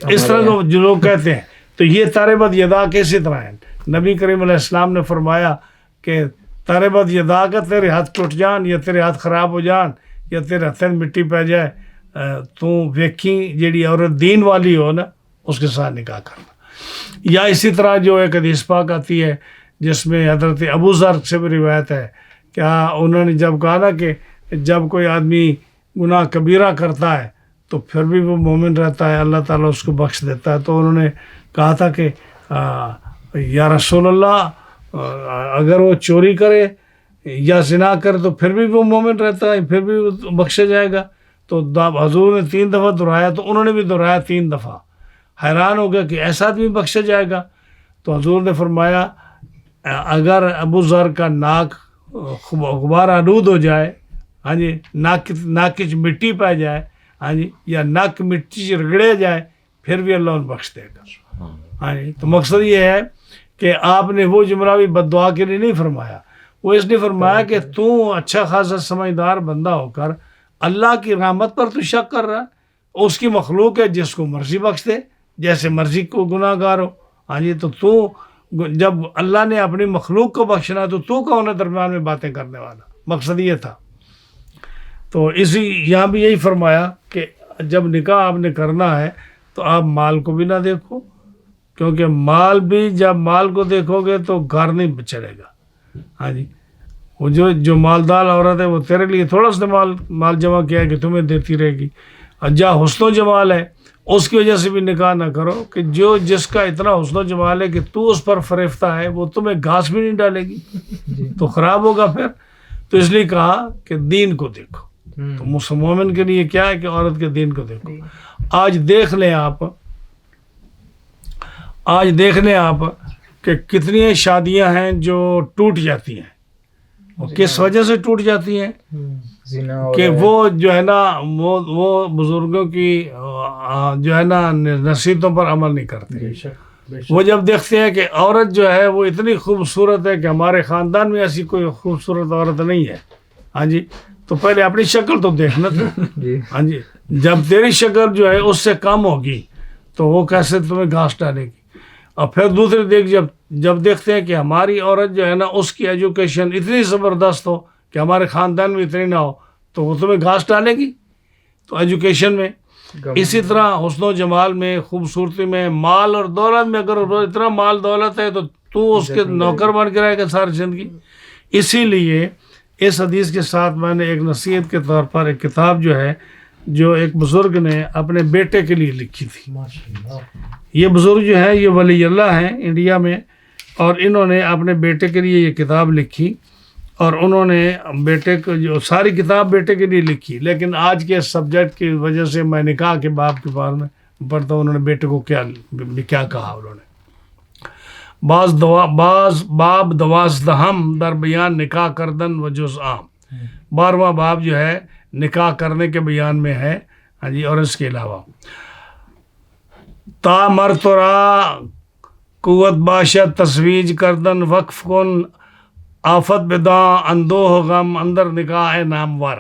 اس طرح کو جو لوگ کہتے ہیں. تو یہ تاربت یدا کیسی طرح ہے. نبی کریم علیہ السلام نے فرمایا کہ تاربت یدا کا، تیرے ہاتھ ٹوٹ جان، یا تیرے ہاتھ خراب ہو جان، یا تیرے ہاتھ میں مٹی پہ جائے، تو ویکھی جیڑی عورت دین والی ہو نا اس کے ساتھ نکاح کرنا. یا اسی طرح جو ایک حدیث پاک آتی ہے جس میں حضرت ابو ذر سے بھی روایت ہے کہ انہوں نے جب کہا نا کہ جب کوئی آدمی گناہ کبیرہ کرتا ہے تو پھر بھی وہ مومن رہتا ہے، اللہ تعالیٰ اس کو بخش دیتا ہے. تو انہوں نے کہا تھا کہ یا رسول اللہ، اگر وہ چوری کرے یا زنا کرے تو پھر بھی وہ مومن رہتا ہے، پھر بھی وہ بخشا جائے گا. تو حضور نے 3 دفعہ دہرایا تو انہوں نے بھی دہرایا 3 دفعہ. حیران ہو گیا کہ ایسا آدمی بخشا جائے گا. تو حضور نے فرمایا اگر ابو ذر کا ناک غبار آلود ہو جائے، ہاں جی، ناک کی مٹی پہ جائے، ہاں جی، یا ناک مٹی سے رگڑے جائے، پھر بھی اللہ انہیں بخش دے گا. ہاں جی. تو مقصد یہ ہے کہ آپ نے وہ جملہ بھی بد دعا کے لیے نہیں فرمایا، وہ اس نے فرمایا کہ تو اچھا خاصا سمجھدار بندہ ہو کر اللہ کی رحمت پر تو شک کر رہا ہے. اس کی مخلوق ہے، جس کو مرضی بخش دے، جیسے مرضی کو گناہ گار ہو. ہاں جی. تو جب اللہ نے اپنی مخلوق کو بخشنا تو کون ہے درمیان میں باتیں کرنے والا؟ مقصد یہ تھا. تو یہاں بھی یہی فرمایا کہ جب نکاح آپ نے کرنا ہے تو آپ مال کو بھی نہ دیکھو، کیونکہ مال بھی جب مال کو دیکھو گے تو گھر نہیں چلے گا. ہاں جی. وہ جو مالدار عورت ہے وہ تیرے لیے تھوڑا سا مال جمع کیا ہے کہ تمہیں دیتی رہے گی. اور جہاں حسن و جمال ہے اس کی وجہ سے بھی نکاح نہ کرو کہ جس کا اتنا حسن و جمال ہے کہ تو اس پر فریفتہ ہے، وہ تمہیں گھاس بھی نہیں ڈالے گی تو خراب ہوگا پھر. تو اس لیے کہا کہ دین کو دیکھو. تو مومن کے لیے کیا ہے کہ عورت کے دین کو دیکھو. آج دیکھ لیں آپ کہ کتنی شادیاں ہیں جو ٹوٹ جاتی ہیں. وہ کس وجہ سے ٹوٹ جاتی ہیں؟ کہ وہ جو ہے نا وہ بزرگوں کی جو ہے نا نصیحتوں پر عمل نہیں کرتے. وہ جب دیکھتے ہیں کہ عورت جو ہے وہ اتنی خوبصورت ہے کہ ہمارے خاندان میں ایسی کوئی خوبصورت عورت نہیں ہے، ہاں جی، تو پہلے اپنی شکل تو دیکھنا تھا. ہاں جی. جب تیری شکل جو ہے اس سے کم ہوگی تو وہ کیسے تمہیں گھاس ڈالے گی؟ اور پھر دوسرے جب دیکھتے ہیں کہ ہماری عورت جو ہے نا اس کی ایجوکیشن اتنی زبردست ہو کہ ہمارے خاندان میں اتنی نہ ہو تو وہ تمہیں گھاس ڈالے گی. تو ایجوکیشن میں اسی طرح حسن و جمال میں، خوبصورتی میں، مال اور دولت میں، اگر اتنا مال دولت ہے تو اس کے نوکر بن کے رہے گا ساری زندگی. اسی لیے اس حدیث کے ساتھ میں نے ایک نصیحت کے طور پر ایک کتاب جو ایک بزرگ نے اپنے بیٹے کے لیے لکھی تھی. یہ بزرگ جو ہے یہ ولی اللہ ہیں انڈیا میں، اور انہوں نے اپنے بیٹے کے لیے یہ کتاب لکھی. اور انہوں نے بیٹے کو جو ساری کتاب بیٹے کے لیے لکھی، لیکن آج کے سبجیکٹ کی وجہ سے میں نکاح کے باب کے بارے میں پڑھتا ہوں. انہوں نے بیٹے کو کیا کہا. انہوں نے بعض باب 12 در بیان نکاح کردن و جز عام. 12واں باب جو ہے نکاح کرنے کے بیان میں ہے. ہاں جی. اور اس کے علاوہ تا مرترا قوت باشد تسویج کردن وقف کن آفت بدا اندوہ غم اندر نکاح نامور.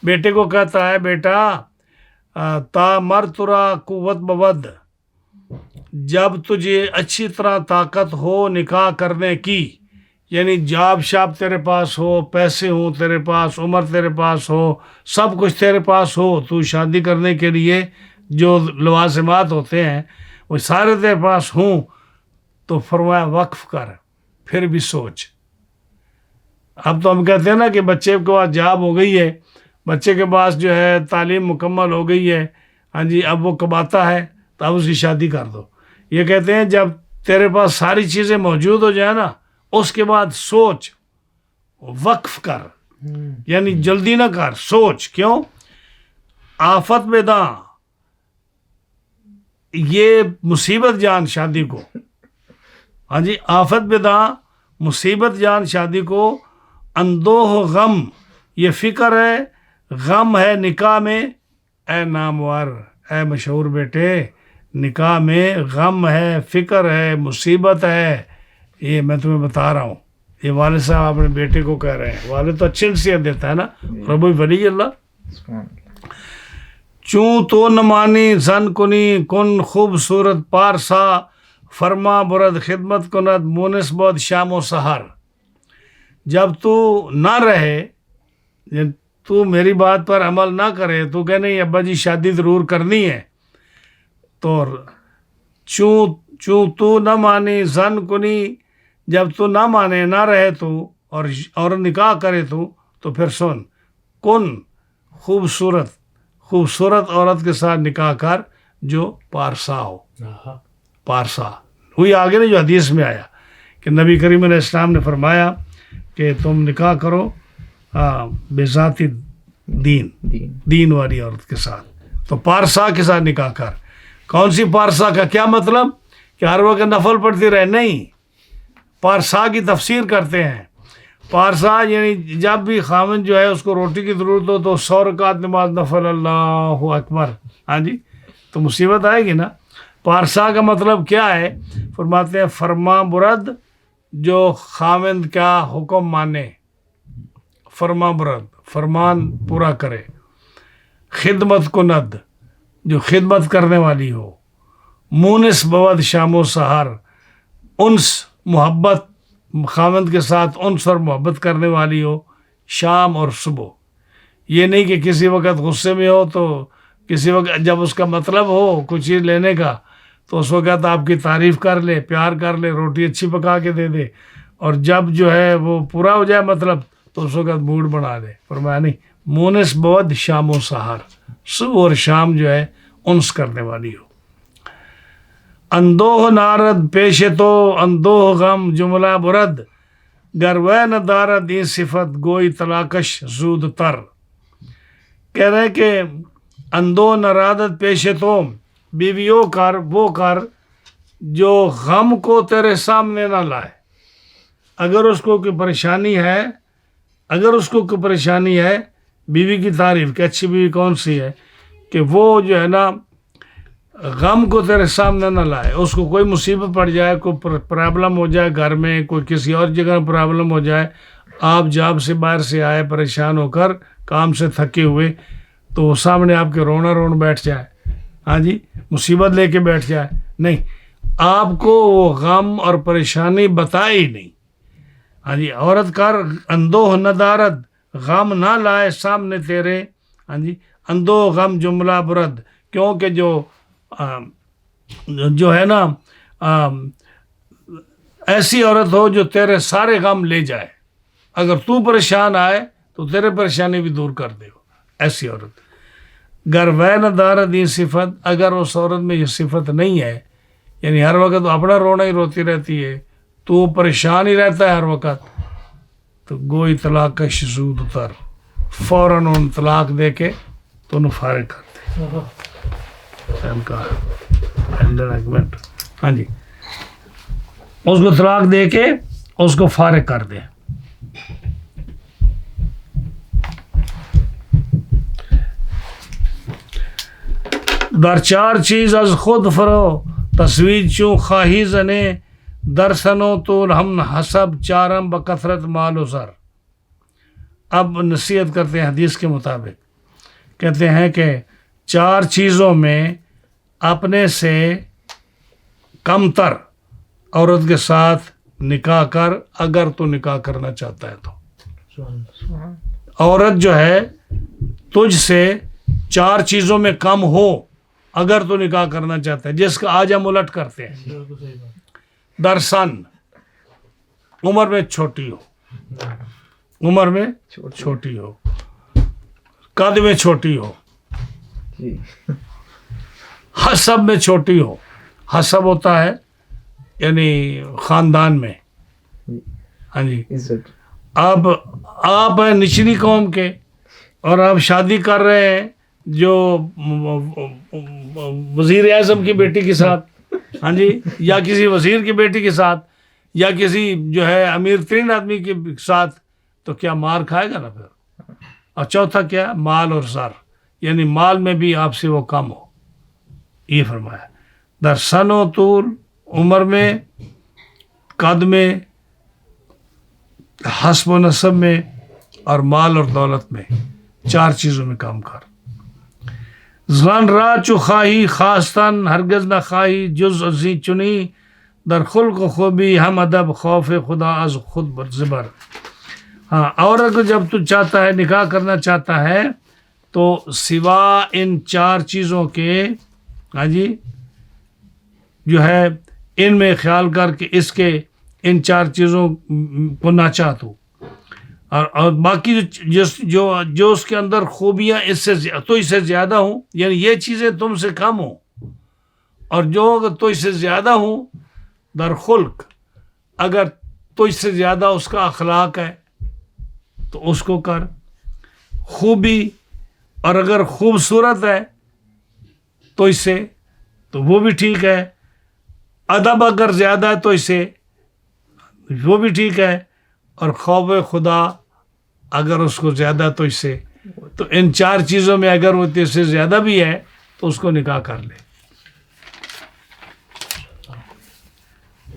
بیٹے کو کہتا ہے بیٹا تا مرترا قوت بود، جب تجھے اچھی طرح طاقت ہو نکاح کرنے کی، یعنی جاب شاب تیرے پاس ہو، پیسے ہوں تیرے پاس، عمر تیرے پاس ہو، سب کچھ تیرے پاس ہو، تو شادی کرنے کے لیے جو لوازمات ہوتے ہیں وہ سارے تیرے پاس ہوں، تو فرمایا وقف کر، پھر بھی سوچ. اب تو ہم کہتے ہیں نا کہ بچے کے پاس جاب ہو گئی ہے، بچے کے پاس جو ہے تعلیم مکمل ہو گئی ہے، ہاں جی، اب وہ کماتا ہے تو اب اس کی شادی کر دو. یہ کہتے ہیں جب تیرے پاس ساری چیزیں موجود ہو جائیں نا، اس کے بعد سوچ، وقف کر، یعنی جلدی نہ کر، سوچ. کیوں؟ آفت میں داں، یہ مصیبت جان شادی کو. ہاں جی. آفت میں داں، مصیبت جان شادی کو. اندوہ غم، یہ فکر ہے، غم ہے نکاح میں. اے نامور، اے مشہور بیٹے، نکاح میں غم ہے، فکر ہے، مصیبت ہے. یہ میں تمہیں بتا رہا ہوں. یہ والد صاحب اپنے بیٹے کو کہہ رہے ہیں. والد تو اچھی نصیحت دیتا ہے نا، رب ولی اللہ. چوں تو نہ مانی زن کنی کن خوبصورت پارسا، فرما برد خدمت کند مونس بود شام و سحر. جب تو نہ رہے، تو میری بات پر عمل نہ کرے، تو کہ نہیں ابا جی شادی ضرور کرنی ہے، تو چوں تو نہ مانی زن کنی، جب تو نہ مانے، نہ رہے تو، اور نکاح کرے تو پھر سن، کن خوبصورت عورت کے ساتھ نکاح کر جو پارسا ہو. پارسا ہوئی آگے نہیں جو حدیث میں آیا کہ نبی کریم علیہ السلام نے فرمایا کہ تم نکاح کرو بذاتی دین والی عورت کے ساتھ. تو پارسا کے ساتھ نکاح کر. کون سی پارسا کا کیا مطلب کہ ہر وقت نفل پڑھتی رہے؟ نہیں. پارسا کی تفسیر کرتے ہیں. پارسا یعنی جب بھی خاوند جو ہے اس کو روٹی کی ضرورت ہو تو 100 رکعت نماز نفل، اللہ اکبر. ہاں جی، تو مصیبت آئے گی نا. پارسا کا مطلب کیا ہے؟ فرماتے ہیں فرما برد، جو خاوند کا حکم مانے، فرما برد، فرمان پورا کرے. خدمت کند، جو خدمت کرنے والی ہو. مونس بود شام و سحر، انس محبت، خاوند کے ساتھ انس اور محبت کرنے والی ہو شام اور صبح. یہ نہیں کہ کسی وقت غصے میں ہو تو کسی وقت جب اس کا مطلب ہو کچھ چیز لینے کا تو اس وقت آپ کی تعریف کر لے، پیار کر لے، روٹی اچھی پکا کے دے دے، اور جب جو ہے وہ پورا ہو جائے مطلب تو اس وقت موڈ بنا دے. فرمایا نہیں، مونس بود شام و سحر، صبح اور شام جو ہے انس کرنے والی ہو. اندوہ نارد پیش تو اندوہ غم جملہ برد، گر وہ نہ دارد این صفت گوئی طلاقش زود تر. کہہ رہے کہ اندوہ نارادت پیش تو، بیویوں کر وہ کر جو غم کو تیرے سامنے نہ لائے. اگر اس کو کوئی پریشانی ہے، اگر اس کو کوئی پریشانی ہے، بیوی کی تعریف کہ اچھی بیوی کون سی ہے کہ وہ جو ہے نا غم کو تیرے سامنے نہ لائے. اس کو کوئی مصیبت پڑ جائے، کوئی پرابلم ہو جائے گھر میں، کوئی کسی اور جگہ پرابلم ہو جائے، آپ جاب سے باہر سے آئے پریشان ہو کر، کام سے تھکے ہوئے، تو وہ سامنے آپ کے رونا بیٹھ جائے. ہاں جی، مصیبت لے کے بیٹھ جائے. نہیں، آپ کو وہ غم اور پریشانی بتائے ہی نہیں. ہاں جی، عورت کر اندوہ ندارت، غم نہ لائے سامنے تیرے. ہاں جی، اندوہ غم جملہ برد، کیونکہ جو ہے نا ایسی عورت ہو جو تیرے سارے غم لے جائے. اگر تو پریشان آئے تو تیرے پریشانی بھی دور کر دے. ایسی عورت. گر وہ نہ دارد یہ صفت، اگر اس عورت میں یہ صفت نہیں ہے، یعنی ہر وقت اپنا رونا ہی روتی رہتی ہے، تو پریشان ہی رہتا ہے ہر وقت، تو گوئی طلاق کا شزود اتر، فوراً ان طلاق دے کے تو انہوں فارغ کر دے. ہاں جی، اس کو طلاق دے کے اس کو فارغ کر دے. در چار چیز از خود فرو تصویر چوں خواہی زنے، در سنو تو ہم حسب چارم بکثرت مال و زر. اب نصیحت کرتے ہیں حدیث کے مطابق. کہتے ہیں کہ 4 چیزوں میں اپنے سے کم تر عورت کے ساتھ نکاح کر، اگر تو نکاح کرنا چاہتا ہے تو. عورت جو ہے تجھ سے 4 چیزوں میں کم ہو اگر تو نکاح کرنا چاہتا ہے، جس کا آج ہم الٹ کرتے ہیں. درسن، عمر میں چھوٹی ہو، عمر میں چھوٹی ہو، قد میں چھوٹی ہو، حسب میں چھوٹی ہو. حسب ہوتا ہے یعنی خاندان میں. ہاں جی، اب آپ ہیں نچلی قوم کے اور آپ شادی کر رہے ہیں جو وزیر اعظم کی بیٹی کے ساتھ، ہاں جی، یا کسی وزیر کی بیٹی کے ساتھ، یا کسی جو ہے امیر ترین آدمی کے ساتھ، تو کیا مار کھائے گا نا پھر. اور چوتھا کیا؟ مال اور زر، یعنی مال میں بھی آپ سے وہ کم ہو. یہ فرمایا در سن و طول، عمر میں، قد میں، حسب و نسب میں، اور مال اور دولت میں. 4 چیزوں میں کام کر. زن را چو خواہی خواستن ہرگز نہ خواہی جز ازی چنی، در خلق و خوبی ہم ادب خوف خدا از خود زبر. ہاں، عورت کو جب تو چاہتا ہے، نکاح کرنا چاہتا ہے، تو سوا ان 4 چیزوں کے، ہاں جی، جو ہے ان میں خیال کر کے اس کے ان 4 چیزوں کو نہ چاہ تو، اور باقی جو اس کے اندر خوبیاں اس سے زیادہ ہوں، یعنی یہ چیزیں تم سے کم ہوں، اور جو تو اس سے زیادہ ہوں، در خلق، اگر تجھ سے زیادہ اس کا اخلاق ہے تو اس کو کر، خوبی اور اگر خوبصورت ہے تو اس سے تو وہ بھی ٹھیک ہے، ادب اگر زیادہ ہے تو اس سے وہ بھی ٹھیک ہے، اور خوف خدا اگر اس کو زیادہ تو اس سے، تو ان 4 چیزوں میں اگر وہ اس سے زیادہ بھی ہے تو اس کو نکاح کر لے۔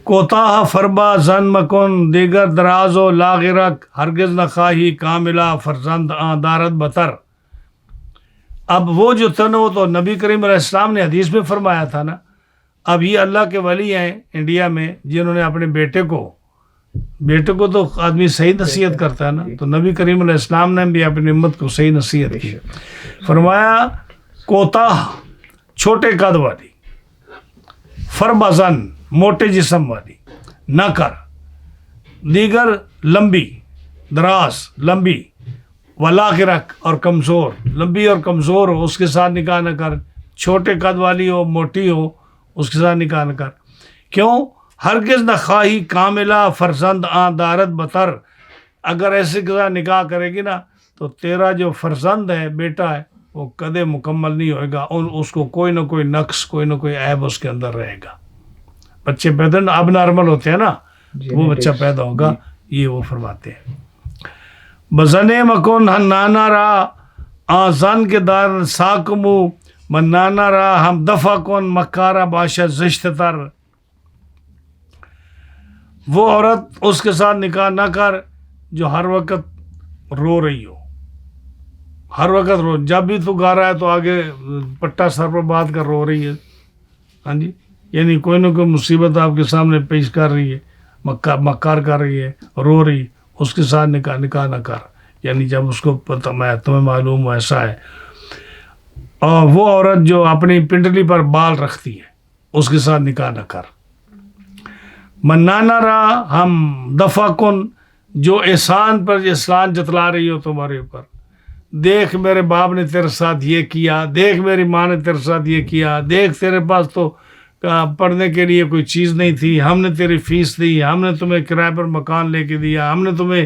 کوتاہ فربا زن مکن دیگر دراز و لاغرک ہرگز نہ خواہی کاملہ فرزند دارت بتر۔ اب وہ جو تنو تو نبی کریم علیہ السلام نے حدیث میں فرمایا تھا نا، اب یہ اللہ کے ولی ہیں انڈیا میں جنہوں نے اپنے بیٹے کو تو آدمی صحیح نصیحت کرتا ہے نا، تو نبی کریم علیہ السلام نے بھی اپنی امت کو صحیح نصیحت کی، فرمایا کوتاہ چھوٹے قد والی، فربزن موٹے جسم والی نہ کر، دیگر لمبی دراز لمبی، ولاغرک اور کمزور، لمبی اور کمزور ہو اس کے ساتھ نکاح نہ کر، چھوٹے قد والی ہو موٹی ہو اس کے ساتھ نکاح نہ کر۔ کیوں؟ ہرگز نہ خواہی کاملہ فرزند دارت بتر، اگر ایسے کے ساتھ نکاح کرے گی نا تو تیرا جو فرزند ہے بیٹا ہے وہ کدے مکمل نہیں ہوئے گا، اس کو کوئی نہ کوئی نقص کوئی نہ کوئی عیب اس کے اندر رہے گا۔ بچے پیدا اب نارمل ہوتے ہیں نا، وہ بچہ پیدا ہوگا، یہ وہ فرماتے ہیں۔ بزنے مکن ہن نانا را زن کے دار ساکمو من نانا را ہم دفع کن مکارا باشد زشت تر۔ وہ عورت اس کے ساتھ نکاح نہ کر جو ہر وقت رو رہی ہو، ہر وقت رو، جب بھی تو گا رہا ہے تو آگے پٹا سر پر بات کر رو رہی ہے، ہاں جی، یعنی کوئی نہ کوئی مصیبت آپ کے سامنے پیش کر رہی ہے، مکار کر رہی ہے، رو رہی، اس کے ساتھ نکاح نہ کر، یعنی جب اس کو پتہ میں تمہیں معلوم ہو ایسا ہے۔ اور وہ عورت جو اپنی پنڈلی پر بال رکھتی ہے اس کے ساتھ نکاح نہ کر۔ منانا رہا ہم دفع کن، جو احسان پر احسان جتلا رہی ہو تمہارے اوپر، دیکھ میرے باپ نے تیرے ساتھ یہ کیا، دیکھ میری ماں نے تیرے ساتھ یہ کیا، دیکھ تیرے پاس تو پڑھنے کے لیے کوئی چیز نہیں تھی، ہم نے تیری فیس دی، ہم نے تمہیں کرائے پر مکان لے کے دیا، ہم نے تمہیں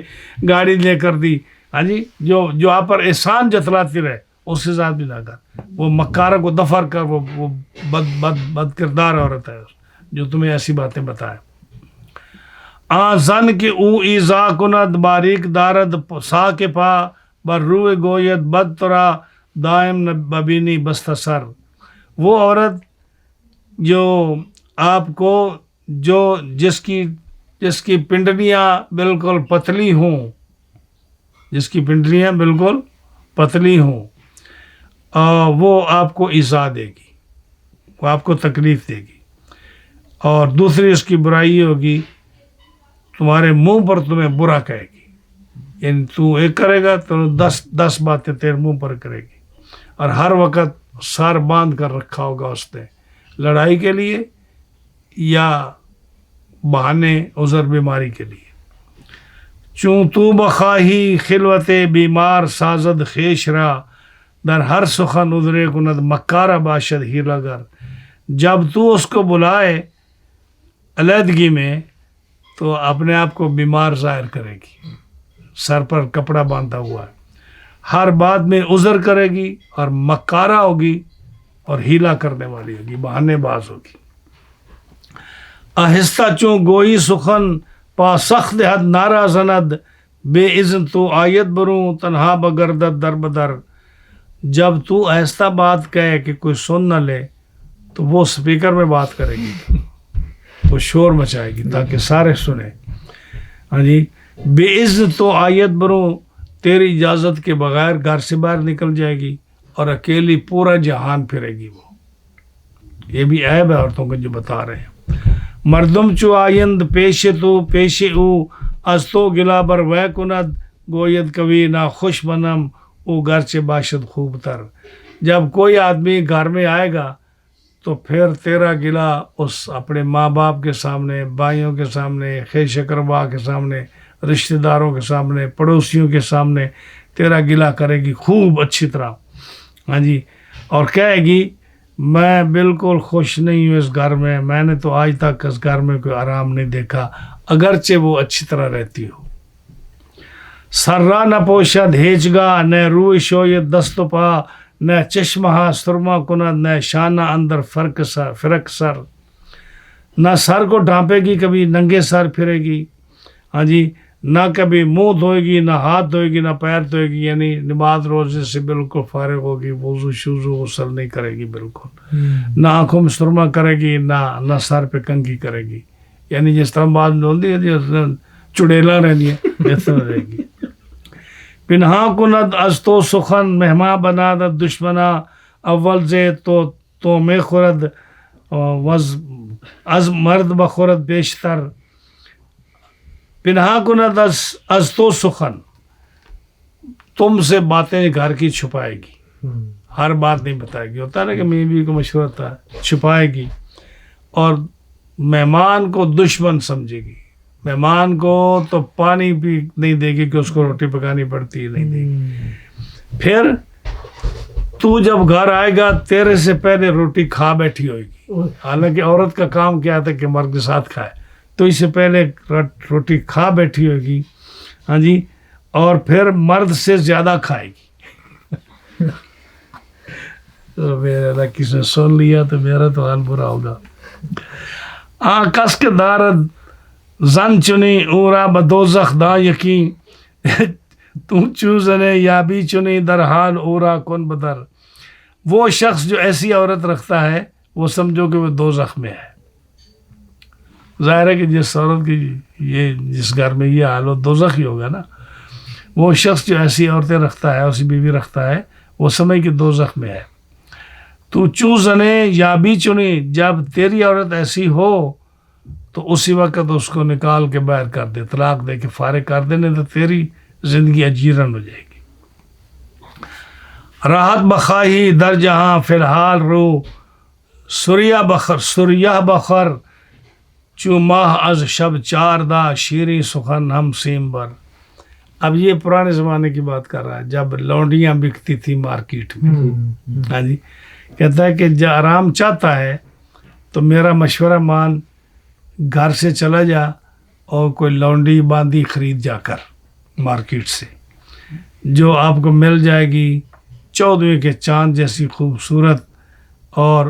گاڑی لے کر دی، ہاں جی، جو آپ پر احسان جتلاتی رہے اس کے ساتھ بھی نہ کر۔ وہ مکارہ کو دفع کر، وہ بد کردار عورت ہے جو تمہیں ایسی باتیں بتائے۔ زن کے او ایزا کند باریک دارد سا کے پا بر روئے گویت بد ترا دائم ببینی بستسر۔ وہ عورت جو آپ کو جس کی پنڈلیاں بالکل پتلی ہوں، جس کی پنڈلیاں بالکل پتلی ہوں، وہ آپ کو ایذا دے گی، وہ آپ کو تکلیف دے گی، اور دوسری اس کی برائی ہوگی، تمہارے منہ پر تمہیں برا کہے گی، یعنی تو ایک کرے گا تو 10 باتیں تیرے منہ پر کرے گی، اور ہر وقت سر باندھ کر رکھا ہوگا اس نے، لڑائی کے لیے یا بہانے عذر بیماری کے لیے۔ چوں تو بخواہی خلوت بیمار سازد خیش را در ہر سخن ادرے کند مکارہ باشد ہیلا گر۔ جب تو اس کو بلائے علیحدگی میں تو اپنے آپ کو بیمار ظاہر کرے گی، سر پر کپڑا باندھا ہوا ہے، ہر بات میں عذر کرے گی اور مکارہ ہوگی اور ہیلا کرنے والی ہوگی، بہانے باز ہوگی۔ آہستہ چوں گوئی سخن پا سخت حد نارا زند بے اذن تو آیت بروں تنہا بگردد در بدر۔ جب تو آہستہ بات کہے کہ کوئی سن نہ لے تو وہ سپیکر میں بات کرے گی، وہ شور مچائے گی تاکہ سارے سنیں، ہاں جی، بے اذن تو آیت بروں، تیری اجازت کے بغیر گھر سے باہر نکل جائے گی اور اکیلی پورا جہان پھرے گی۔ وہ یہ بھی عیب ہے عورتوں کو جو بتا رہے ہیں۔ مردم چو آیند پیش تو پیش او از تو گلا بر وے کند گوید کبھی نا خوش منم او گرچہ باشد خوب تر۔ جب کوئی آدمی گھر میں آئے گا تو پھر تیرا گلا اس اپنے ماں باپ کے سامنے، بھائیوں کے سامنے، خیش اقربا کے سامنے، رشتہ داروں کے سامنے، پڑوسیوں کے سامنے تیرا گلا کرے گی خوب اچھی طرح، ہاں جی، اور کہے گی میں بالکل خوش نہیں ہوں اس گھر میں نے تو آج تک اس گھر میں کوئی آرام نہیں دیکھا، اگرچہ وہ اچھی طرح رہتی ہو. سرا نہ پوشد ہیچگاہ نہ روی شوید دست و پا نہ چشمہ سرما کند نہ شانہ اندر فرق سر. نہ سر کو ڈھانپے گی کبھی ننگے سر پھرے گی. ہاں جی. نہ کبھی منہ دھوئے گی نہ ہاتھ دھوئے گی نہ پیر دھوئے گی, یعنی نماز روزے سے بالکل فارغ ہوگی, وضو شوضو غسل نہیں کرے گی بالکل. نہ آنکھوں میں سرما کرے گی نہ سر پہ کنگھی کرے گی, یعنی جس طرح بات ہوتی ہے چڑیلا رہنی ہے اس طرح رہے گی. پنہا کند از تو سخن مہما بنا د دشمنا اول زے تو میں خورد از مرد بخورد بیشتر. پنہا کند از تو سخن, تم سے باتیں گھر کی چھپائے گی, ہر بات نہیں بتائے گی. ہوتا ہے نا کہ بیوی کو مشورہ ہوتا ہے, چھپائے گی. اور مہمان کو دشمن سمجھے گی, مہمان کو تو پانی بھی نہیں دے گی کہ اس کو روٹی پکانی پڑتی ہے, نہیں دے گی. پھر تو جب گھر آئے گا تیرے سے پہلے روٹی کھا بیٹھی ہوئے گی, حالانکہ عورت کا کام کیا تھا کہ مرد کے ساتھ کھائے, تو اس سے پہلے روٹی کھا بیٹھی ہوئے گی. ہاں جی. اور پھر مرد سے زیادہ کھائے گی. تو میرا کسی نے سن لیا تو میرا تو حال برا ہوگا. کس کے دارد زن چنی اورا بدوزخ دا یقین تو چوزنے یا بھی چنی در حال اورا کن بدر. وہ شخص جو ایسی عورت رکھتا ہے وہ سمجھو کہ وہ دوزخ میں ہے. ظاہر ہے کہ جس عورت کی یہ جس گھر میں یہ حال ہو دوزخ ہی ہوگا نا. وہ شخص جو ایسی عورتیں رکھتا ہے, ایسی بیوی رکھتا ہے, وہ سمجھ کہ دوزخ میں ہے. تو چوزنے یا بھی چنی, جب تیری عورت ایسی ہو تو اسی وقت اس کو نکال کے باہر کر دے, طلاق دے کے فارغ کر دے, نہیں تو تیری زندگی اجیرن ہو جائے گی. راحت بخواہی در جہاں فی الحال رو سریہ بخر چو ماہ از شب چار دا شیریں سخن ہم سیم بر. اب یہ پرانے زمانے کی بات کر رہا ہے جب لونڈیاں بکتی تھی مارکیٹ میں. ہاں جی. کہتا ہے کہ جو آرام چاہتا ہے تو میرا مشورہ مان, گھر سے چلا جا اور کوئی لونڈی باندھی خرید جا کر مارکیٹ سے, جو آپ کو مل جائے گی 14ویں کے چاند جیسی خوبصورت, اور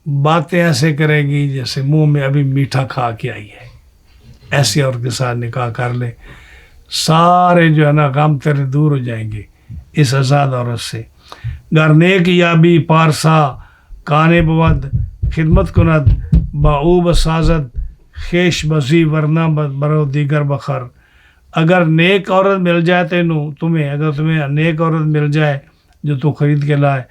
باتیں ایسے کرے گی جیسے منہ میں ابھی میٹھا کھا کے آئی ہے. ایسی عورت کے ساتھ نکاح کر لے, سارے جو ہے نا غم تیرے دور ہو جائیں گے اس آزاد عورت سے. گر نیک یا بھی پارسا کانے بود خدمت کند باعوب سازد خیش بزی ورنہ برو دیگر بخر. اگر نیک عورت مل جائے تمہیں اگر تمہیں نیک عورت مل جائے جو تو خرید کے لائے,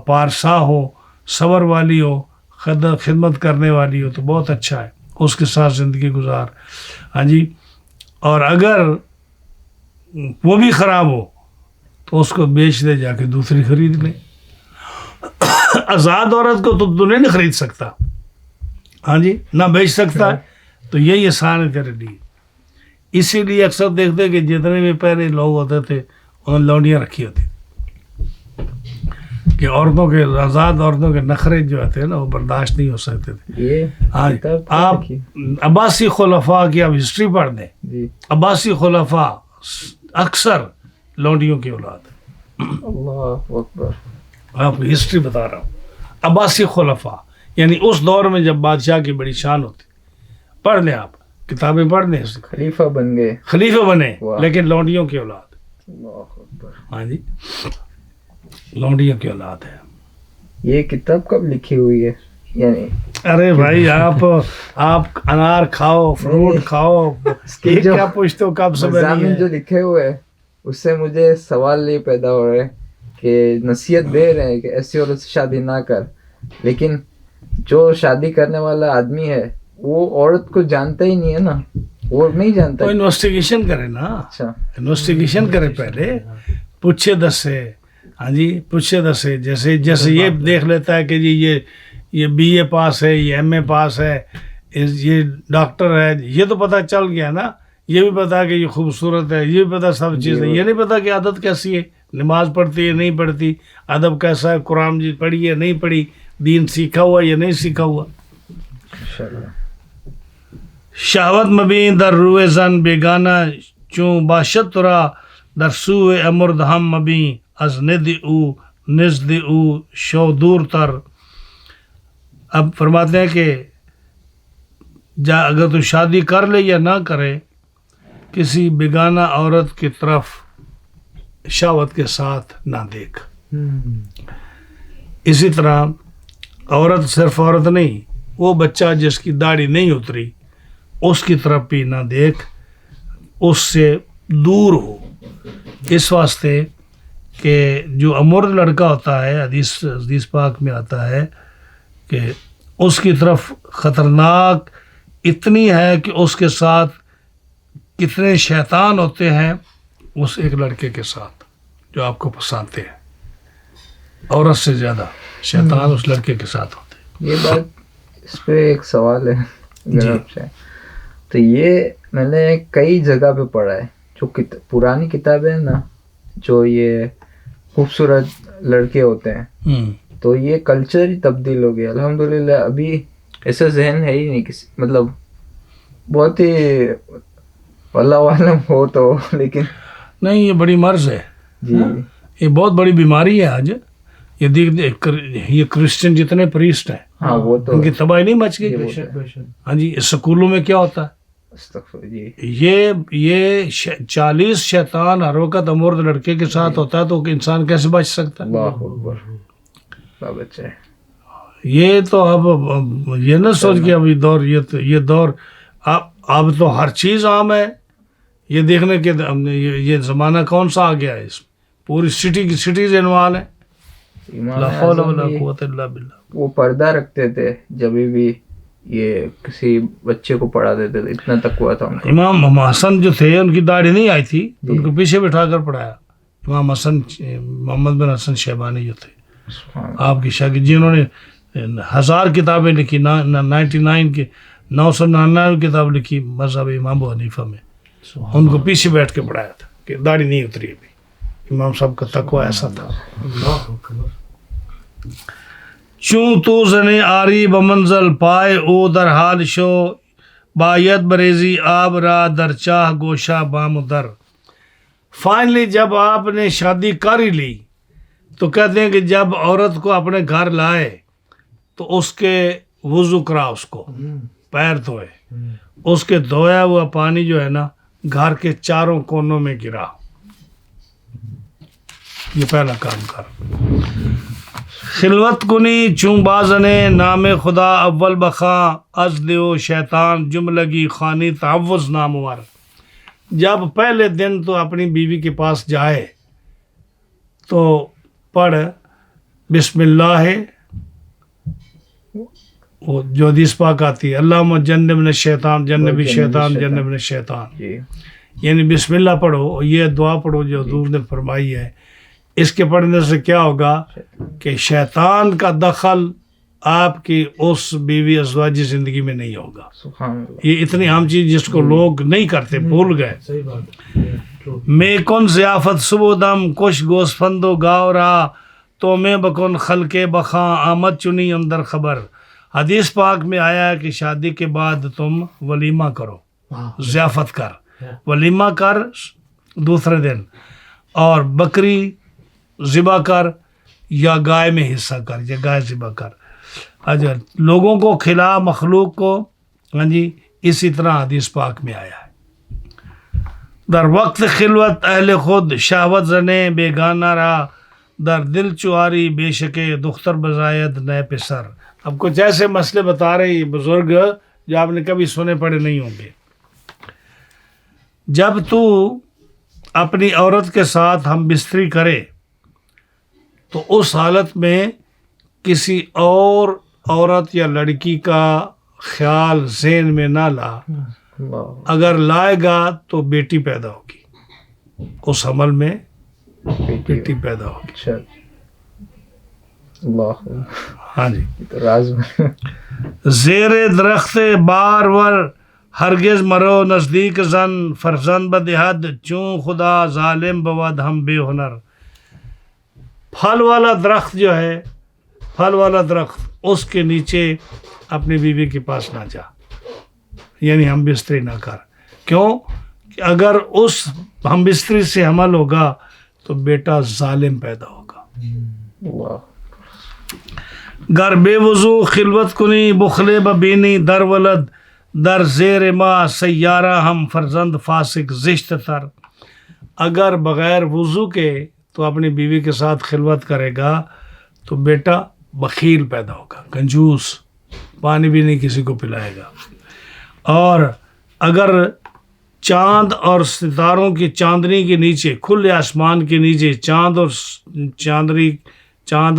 پارسا ہو, صبر والی ہو, خدمت کرنے والی ہو, تو بہت اچھا ہے, اس کے ساتھ زندگی گزار. ہاں جی. اور اگر وہ بھی خراب ہو تو اس کو بیچ دے, جا کے دوسری خرید لے. آزاد عورت کو تو نہیں خرید سکتا, ہاں جی, نہ بیچ سکتا ہے, تو یہی آسان ہے تیرے لیے. اسی لیے اکثر دیکھتے کہ جتنے بھی پہلے لوگ ہوتے تھے انہوں نے لونڈیاں رکھی ہوتی کہ عورتوں کے, آزاد عورتوں کے نخرے جو ہوتے نا وہ برداشت نہیں ہو سکتے تھے. ہاں, آپ عباسی خلفاء کی آپ ہسٹری پڑھ دیں. عباسی خلفاء اکثر لونڈیوں کی اولاد. اللہ اکبر. آپ کو ہسٹری بتا رہا ہوں. عباسی خلفاء یعنی اس دور میں جب بادشاہ کی بڑی شان ہوتی, پڑھ لیں آپ, کتابیں پڑھ لیں. خلیفہ بن گئے, خلیفہ بنے, لیکن لونڈیوں کی اولاد. اللہ اکبر. ہاں جی, لونڈیوں کی اولاد ہے. یہ کتاب کب لکھی ہوئی ہے؟ یعنی ارے بھائی آپ انار کھاؤ, فروٹ کھاؤ, کیا پوچھتے ہو کب سے مضامین جو لکھے ہوئے ہیں اس سے مجھے سوال یہ پیدا ہو رہا ہے کہ نصیحت دے رہے ہیں کہ ایسی عورت سے شادی نہ کر, لیکن جو شادی کرنے والا آدمی ہے وہ عورت کو جانتا ہی نہیں ہے نا, وہ نہیں جانتا. تو انویسٹیگیشن کرے نا. اچھا, انویسٹیگیشن کرے پہلے, پوچھے دسے. ہاں جی, پوچھے دسے. جیسے یہ دیکھ لیتا ہے کہ جی یہ بی اے پاس ہے, یہ ایم اے پاس ہے, یہ ڈاکٹر ہے, یہ تو پتہ چل گیا نا. یہ بھی پتا کہ یہ خوبصورت ہے, یہ بھی پتا سب چیزیں. یہ نہیں پتا کہ عادت کیسی ہے, نماز پڑھتی ہے نہیں پڑھتی, ادب کیسا ہے, قرآن جی پڑھی ہے نہیں پڑھی, دین سیکھا ہوا یا نہیں سیکھا ہوا. شہوت مبین در روئے زن بیگانہ چون باشد ترا در سوئے امرد ہم مبین از ند او نزد او شو دور تر. اب فرماتے ہیں کہ اگر تو شادی کر لے یا نہ کرے کسی بیگانہ عورت کی طرف شہوت کے ساتھ نہ دیکھ. اسی طرح عورت صرف عورت نہیں، وہ بچہ جس کی داڑھی نہیں اتری اس کی طرف بھی نہ دیکھ، اس سے دور ہو. اس واسطے کہ جو امرد لڑکا ہوتا ہے، حدیث پاک میں آتا ہے کہ اس کی طرف خطرناک اتنی ہے کہ اس کے ساتھ کتنے شیطان ہوتے ہیں اس ایک لڑکے کے ساتھ جو آپ کو پسندتے ہیں. عورت سے زیادہ شیطان اس لڑکے کے ساتھ ہوتے ہیں. یہ بات اس پہ ایک سوال ہے اگر آپ سے، تو یہ میں نے کئی جگہ پہ پڑھا ہے، جو پرانی کتابیں ہیں نا، جو یہ خوبصورت لڑکے ہوتے ہیں، تو یہ کلچر ہی تبدیل ہو گیا الحمدللہ. ابھی ایسا ذہن ہے ہی نہیں کسی، مطلب بہت ہی واللہ عالم ہو تو، لیکن نہیں، یہ بڑی مرض ہے جی، یہ بہت بڑی بیماری ہے. آج یہ یہ کرسچن جتنے پریسٹ ہیں، ہاں وہ تو ان کی تباہی نہیں مچ گئی. ہاں جی، اسکولوں میں کیا ہوتا ہے، استغفر جی، یہ 40 شیطان ہر وقت امرد لڑکے کے ساتھ ہوتا ہے، تو انسان کیسے بچ سکتا ہے؟ اللہ اکبر، اللہ بچائے. یہ تو اب یہ نہ سوچ کے اب یہ دور اب تو ہر چیز عام ہے. یہ دیکھنے کے یہ زمانہ کون سا آ گیا ہے، اس پوری سٹیز انوالو ہیں. لا حول ولا قوت الا باللہ. وہ پردہ رکھتے تھے جب بھی یہ کسی بچے کو پڑھاتے تھے، اتنا تقویٰ تھا ان کو. امام حسن جو تھے ان کی داڑھی نہیں آئی تھی، ان کو پیچھے بٹھا کر پڑھایا. امام حسن محمد بن حسن شیبانی جو تھے آپ کی شاگرد، جنہوں نے 1000 کتابیں لکھی، 999 کتاب لکھی مذہب امام ابو حنیفہ میں، ان کو پیچھے بیٹھ کے پڑھایا تھا کہ داڑھی نہیں اتری ابھی. امام صاحب کا تقویٰ ایسا تھا. چون تو زنے آری بمنزل پائے او در حال شو باید بریزی آب را در چاہ گوشا بام در. فائنلی جب آپ نے شادی کر ہی لی تو کہتے ہیں کہ جب عورت کو اپنے گھر لائے تو اس کے وضو کرا، اس کو پیر دھوئے، اس کے دھویا ہوا پانی جو ہے نا گھر کے چاروں کونوں میں گرا. یہ پہلا کام کر. خلوت کنی چون بازنے نام خدا اول بخاں از دیو شیطان جملگی خانی تعوض نامور. جب پہلے دن تو اپنی بیوی کے پاس جائے تو پڑھ بسم اللہ ہے، وہ جو حدیث پاک آتی ہے اللہم جنبنا الشیطان جنبی شیطان جنبنا الشیطان، یعنی بسم اللہ پڑھو اور یہ دعا پڑھو جو حضور نے فرمائی ہے. اس کے پڑھنے سے کیا ہوگا کہ شیطان کا دخل آپ کی اس بیوی ازواجی زندگی میں نہیں ہوگا. یہ اتنی عام چیز جس کو لوگ نہیں کرتے، بھول گئے. میں کن ضیافت صبح دم کش گوس فندو گاؤ رہا تو میں بکن خلق بخاں آمد چنی اندر خبر. حدیث پاک میں آیا ہے کہ شادی کے بعد تم ولیمہ کرو، ضیافت کر، ولیمہ کر دوسرے دن، اور بکری ذبح کر یا گائے میں حصہ کر یا گائے ذبح کر. اچھا، لوگوں کو کھلا، مخلوق کو. ہاں جی، اسی طرح حدیث پاک میں آیا ہے. در وقت خلوت اہل خود شہوت زنے بیگانہ را در دل چواری بے شکے دختر بزاید نئے پسر. اب کچھ ایسے مسئلے بتا رہے ہیں بزرگ جو آپ نے کبھی سنے پڑے نہیں ہوں گے. جب تو اپنی عورت کے ساتھ ہم بستری کرے تو اس حالت میں کسی اور عورت یا لڑکی کا خیال ذہن میں نہ لا. اگر لائے گا تو بیٹی پیدا ہوگی، اس عمل میں بیٹی پیدا ہوگی. ہاں جی. زیر درخت بار ور ہرگز مرو نزدیک زن فرزند بدہد چون خدا ظالم بود ہم بے ہنر. پھل والا درخت جو ہے، پھل والا درخت، اس کے نیچے اپنی بیوی کے پاس نہ جا. یعنی ہم بستری نہ کر. کیوں کہ اگر اس ہم بستری سے حمل ہوگا تو بیٹا ظالم پیدا ہوگا. واہ. گر بے وضو خلوت کنی بخلے ببینی در ولد در زیر ما سیارہ ہم فرزند فاسق زشت تر. اگر بغیر وضو کے تو اپنی بیوی کے ساتھ خلوت کرے گا تو بیٹا بخیل پیدا ہوگا, کنجوس, پانی بھی نہیں کسی کو پلائے گا. اور اگر چاند اور ستاروں کی چاندنی کے نیچے, کھلے آسمان کے نیچے چاند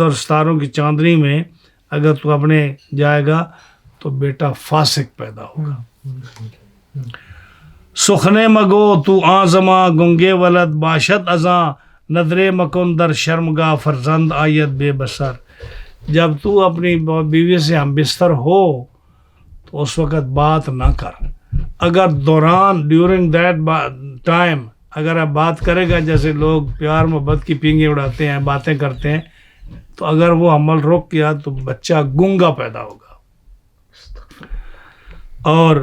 اور ستاروں کی چاندنی میں اگر تو اپنے جائے گا تو بیٹا فاسق پیدا ہوگا. سخنے مگو تو آزما گنگے ولد باشد ازاں نظرے مکن در شرمگاہ فرزند آیت بے بسر. جب تو اپنی بیوی سے ہم بستر ہو تو اس وقت بات نہ کر. اگر ڈیورنگ دیٹ ٹائم اگر آپ بات کرے گا, جیسے لوگ پیار محبت کی پینگیں اڑاتے ہیں, باتیں کرتے ہیں, تو اگر وہ عمل روک کیا تو بچہ گنگا پیدا ہوگا. اور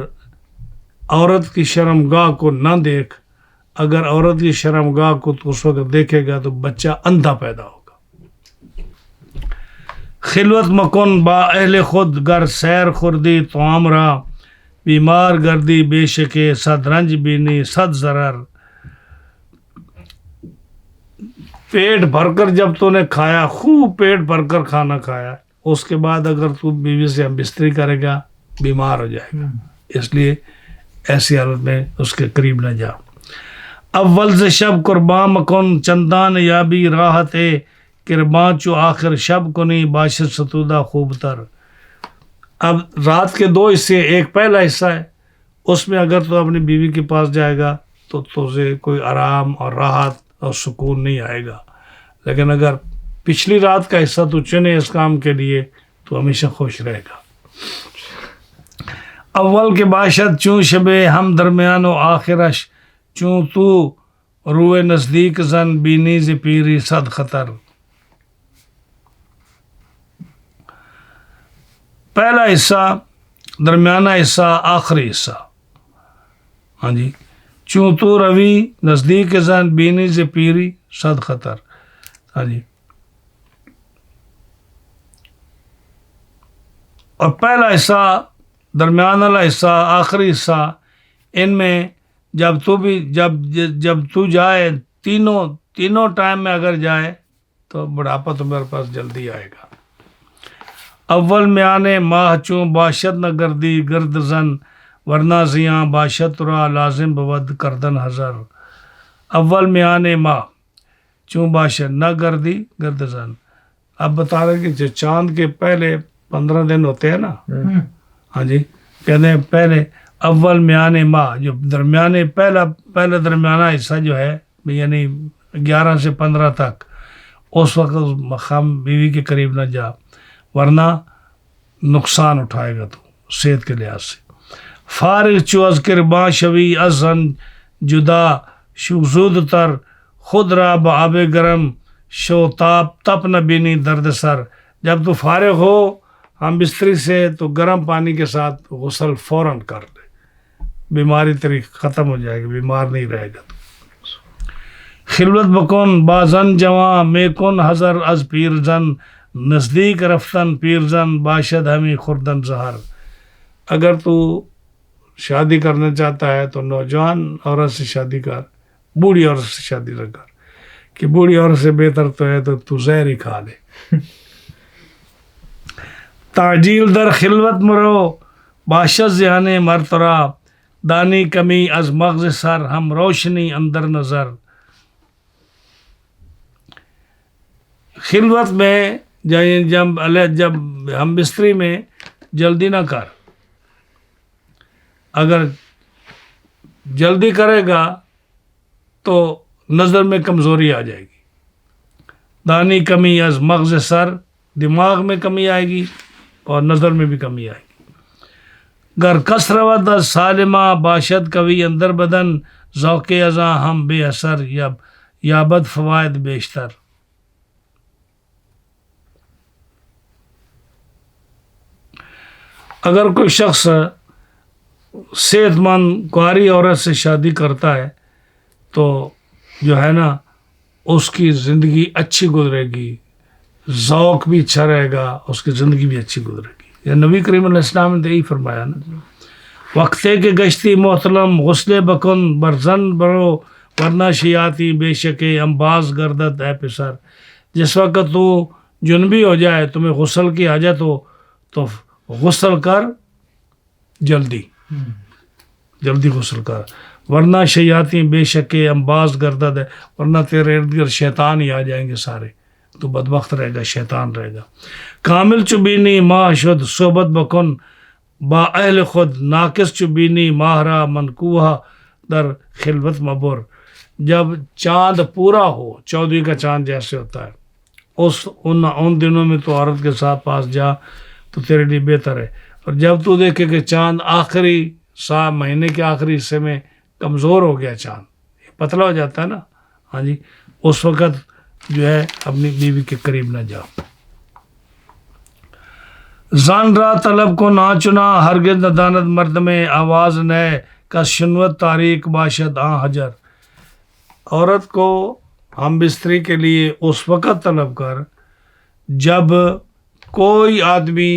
عورت کی شرمگاہ کو نہ دیکھ. اگر عورت کی شرمگاہ کو تو اس وقت دیکھے گا تو بچہ اندھا پیدا ہوگا. خلوت مکن با اہل خود گر سیر خوردی تو را بیمار گردی بے شکے صد رنج بینی صد ضرر. پیٹ بھر کر جب تو نے کھایا, خوب پیٹ بھر کر کھانا کھایا, اس کے بعد اگر تو بیوی سے ہم بستری کرے گا بیمار ہو جائے گا. اس لیے ایسی حالت میں اس کے قریب نہ جا. اول سے شب قربان مکن چندان یابی راحت قربان چو آخر شب کنی باشد ستودہ خوب تر. اب رات کے 2 حصے, ایک پہلا حصہ ہے, اس میں اگر تو اپنی بیوی کے پاس جائے گا تو تجھے کوئی آرام اور راحت اور سکون نہیں آئے گا. لیکن اگر پچھلی رات کا حصہ تو چنے اس کام کے لیے تو ہمیشہ خوش رہے گا. اول کے باشد چوں شب ہم درمیان و آخرش چوں تو روئے نزدیک زن بینی ز پیری صد خطر. پہلا حصہ, درمیانہ حصہ, آخری حصہ. ہاں جی, چوں تو روی نزدیک زن بینی ز پیری صد خطر. ہاں جی, اور پہلا حصہ, درمیان والا حصہ, آخری حصہ, ان میں جب تو جائے تینوں ٹائم میں اگر جائے تو بڑھاپا تمہارے پاس جلدی آئے گا. اول میں آنے ماہ چوں باشد نہ گردی گرد زن ورنہ زیاں باشد را لازم بود کردن حضر. اول میں آنے ماہ چوں باشد نہ گردی گرد زن. اب بتا رہے کہ جو چاند کے پہلے 15 دن ہوتے ہیں نا, ہاں جی, کہتے ہیں پہلے اول میں آنے ماہ, جو درمیانے پہلا درمیانہ حصہ جو ہے یعنی 11 سے 15 تک, اس وقت مقام بیوی کے قریب نہ جا ورنہ نقصان اٹھائے گا تو صحت کے لحاظ سے. فارغ چو از قربان شوی از زن جدا شوزود تر خود را بآب گرم شو تپ نہ بینی درد سر. جب تو فارغ ہو ہم بستری سے تو گرم پانی کے ساتھ غسل فوراً کر لے, بیماری تیری ختم ہو جائے گی, بیمار نہیں رہے گا. خلوت بکن بازن جواں میں کن حضر از پیر زن نزدیک رفتن پیر زن باشد ہمیں خوردن زہر. اگر تو شادی کرنا چاہتا ہے تو نوجوان عورت سے شادی کر, بوڑھی عورت سے شادی نہ کر, کہ بوڑھی عورت سے بہتر تو ہے تو زہر ہی کھا لے. تعجیل در خلوت مرو باشد ذہن مرترا دانی کمی از مغز سر ہم روشنی اندر نظر. خلوت میں جب ہم بستری میں جلدی نہ کر. اگر جلدی کرے گا تو نظر میں کمزوری آ جائے گی. دانی کمی از مغز سر, دماغ میں کمی آئے گی اور نظر میں بھی کمی آئے گی. گر کس رود از سالمہ باشد کبھی اندر بدن ذوق ازاں ہم بے اثر یابد فوائد بیشتر. اگر کوئی شخص صحت مند کنواری عورت سے شادی کرتا ہے تو جو ہے نا اس کی زندگی اچھی گزرے گی، ذوق بھی اچھا رہے گا، اس کی زندگی بھی اچھی گزرے گی. یہ نبی کریم علیہ السلام نے یہی فرمایا نا. وقتے کے گشتی محتلم غسل بکن برزن برو ورنہ شیاتی بے شک امباز گردت اے پسر. جس وقت تو جنبی ہو جائے، تمہیں غسل کی حاجت ہو تو غسل کر، جلدی غسل کر، ورنہ شیاتی بے شک امباز گردت ہے، ورنہ تیرے ارد گرد شیطان ہی آ جائیں گے سارے، تو بدبخت رہے گا، شیطان رہے گا. کامل چبینی ماہ شد صحبت بکن با اہل خود، ناقص چبینی ماہرا منکوہا در خلوت مبر. جب چاند پورا ہو، 14ویں کا چاند جیسے ہوتا ہے، ان دنوں میں تو عورت کے ساتھ پاس جا تو تیرے لیے بہتر ہے. اور جب تو دیکھے کہ چاند آخری مہینے کے آخری حصے میں کمزور ہو گیا، چاند پتلا ہو جاتا ہے نا، ہاں جی، اس وقت جو ہے اپنی بیوی کے قریب نہ جاؤ. زان را طلب کو نہ چنا ہرگز نہ داند مرد میں، آواز نئے کا شنوت تاریک باشد آن حجر. عورت کو ہم بستری کے لیے اس وقت طلب کر جب کوئی آدمی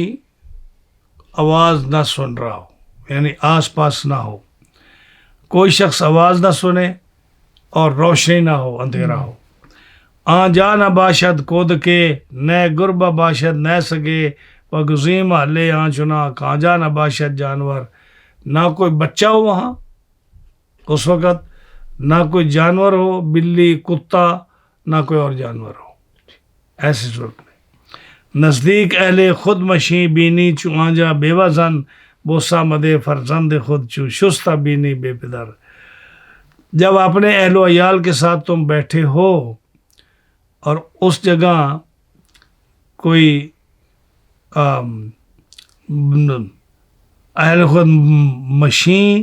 آواز نہ سن رہا ہو، یعنی آس پاس نہ ہو، کوئی شخص آواز نہ سنے اور روشنی نہ ہو، اندھیرا ہو. آن جا نہ باشد کود کے نئے گربہ باشد نہ سگے و گزیم لے آن چنا کہاں جا نہ باشد جانور. نہ کوئی بچہ ہو وہاں اس وقت، نہ کوئی جانور ہو، بلی کتا، نہ کوئی اور جانور ہو ایسی صورت میں. نزدیک اہل خود مشیں بینی چو آنجا بیوہ زن بوسا مدے فرزند خود چو شستہ بینی بے پدر. جب اپنے اہل و عیال کے ساتھ تم بیٹھے ہو اور اس جگہ کوئی اہل خود مشیں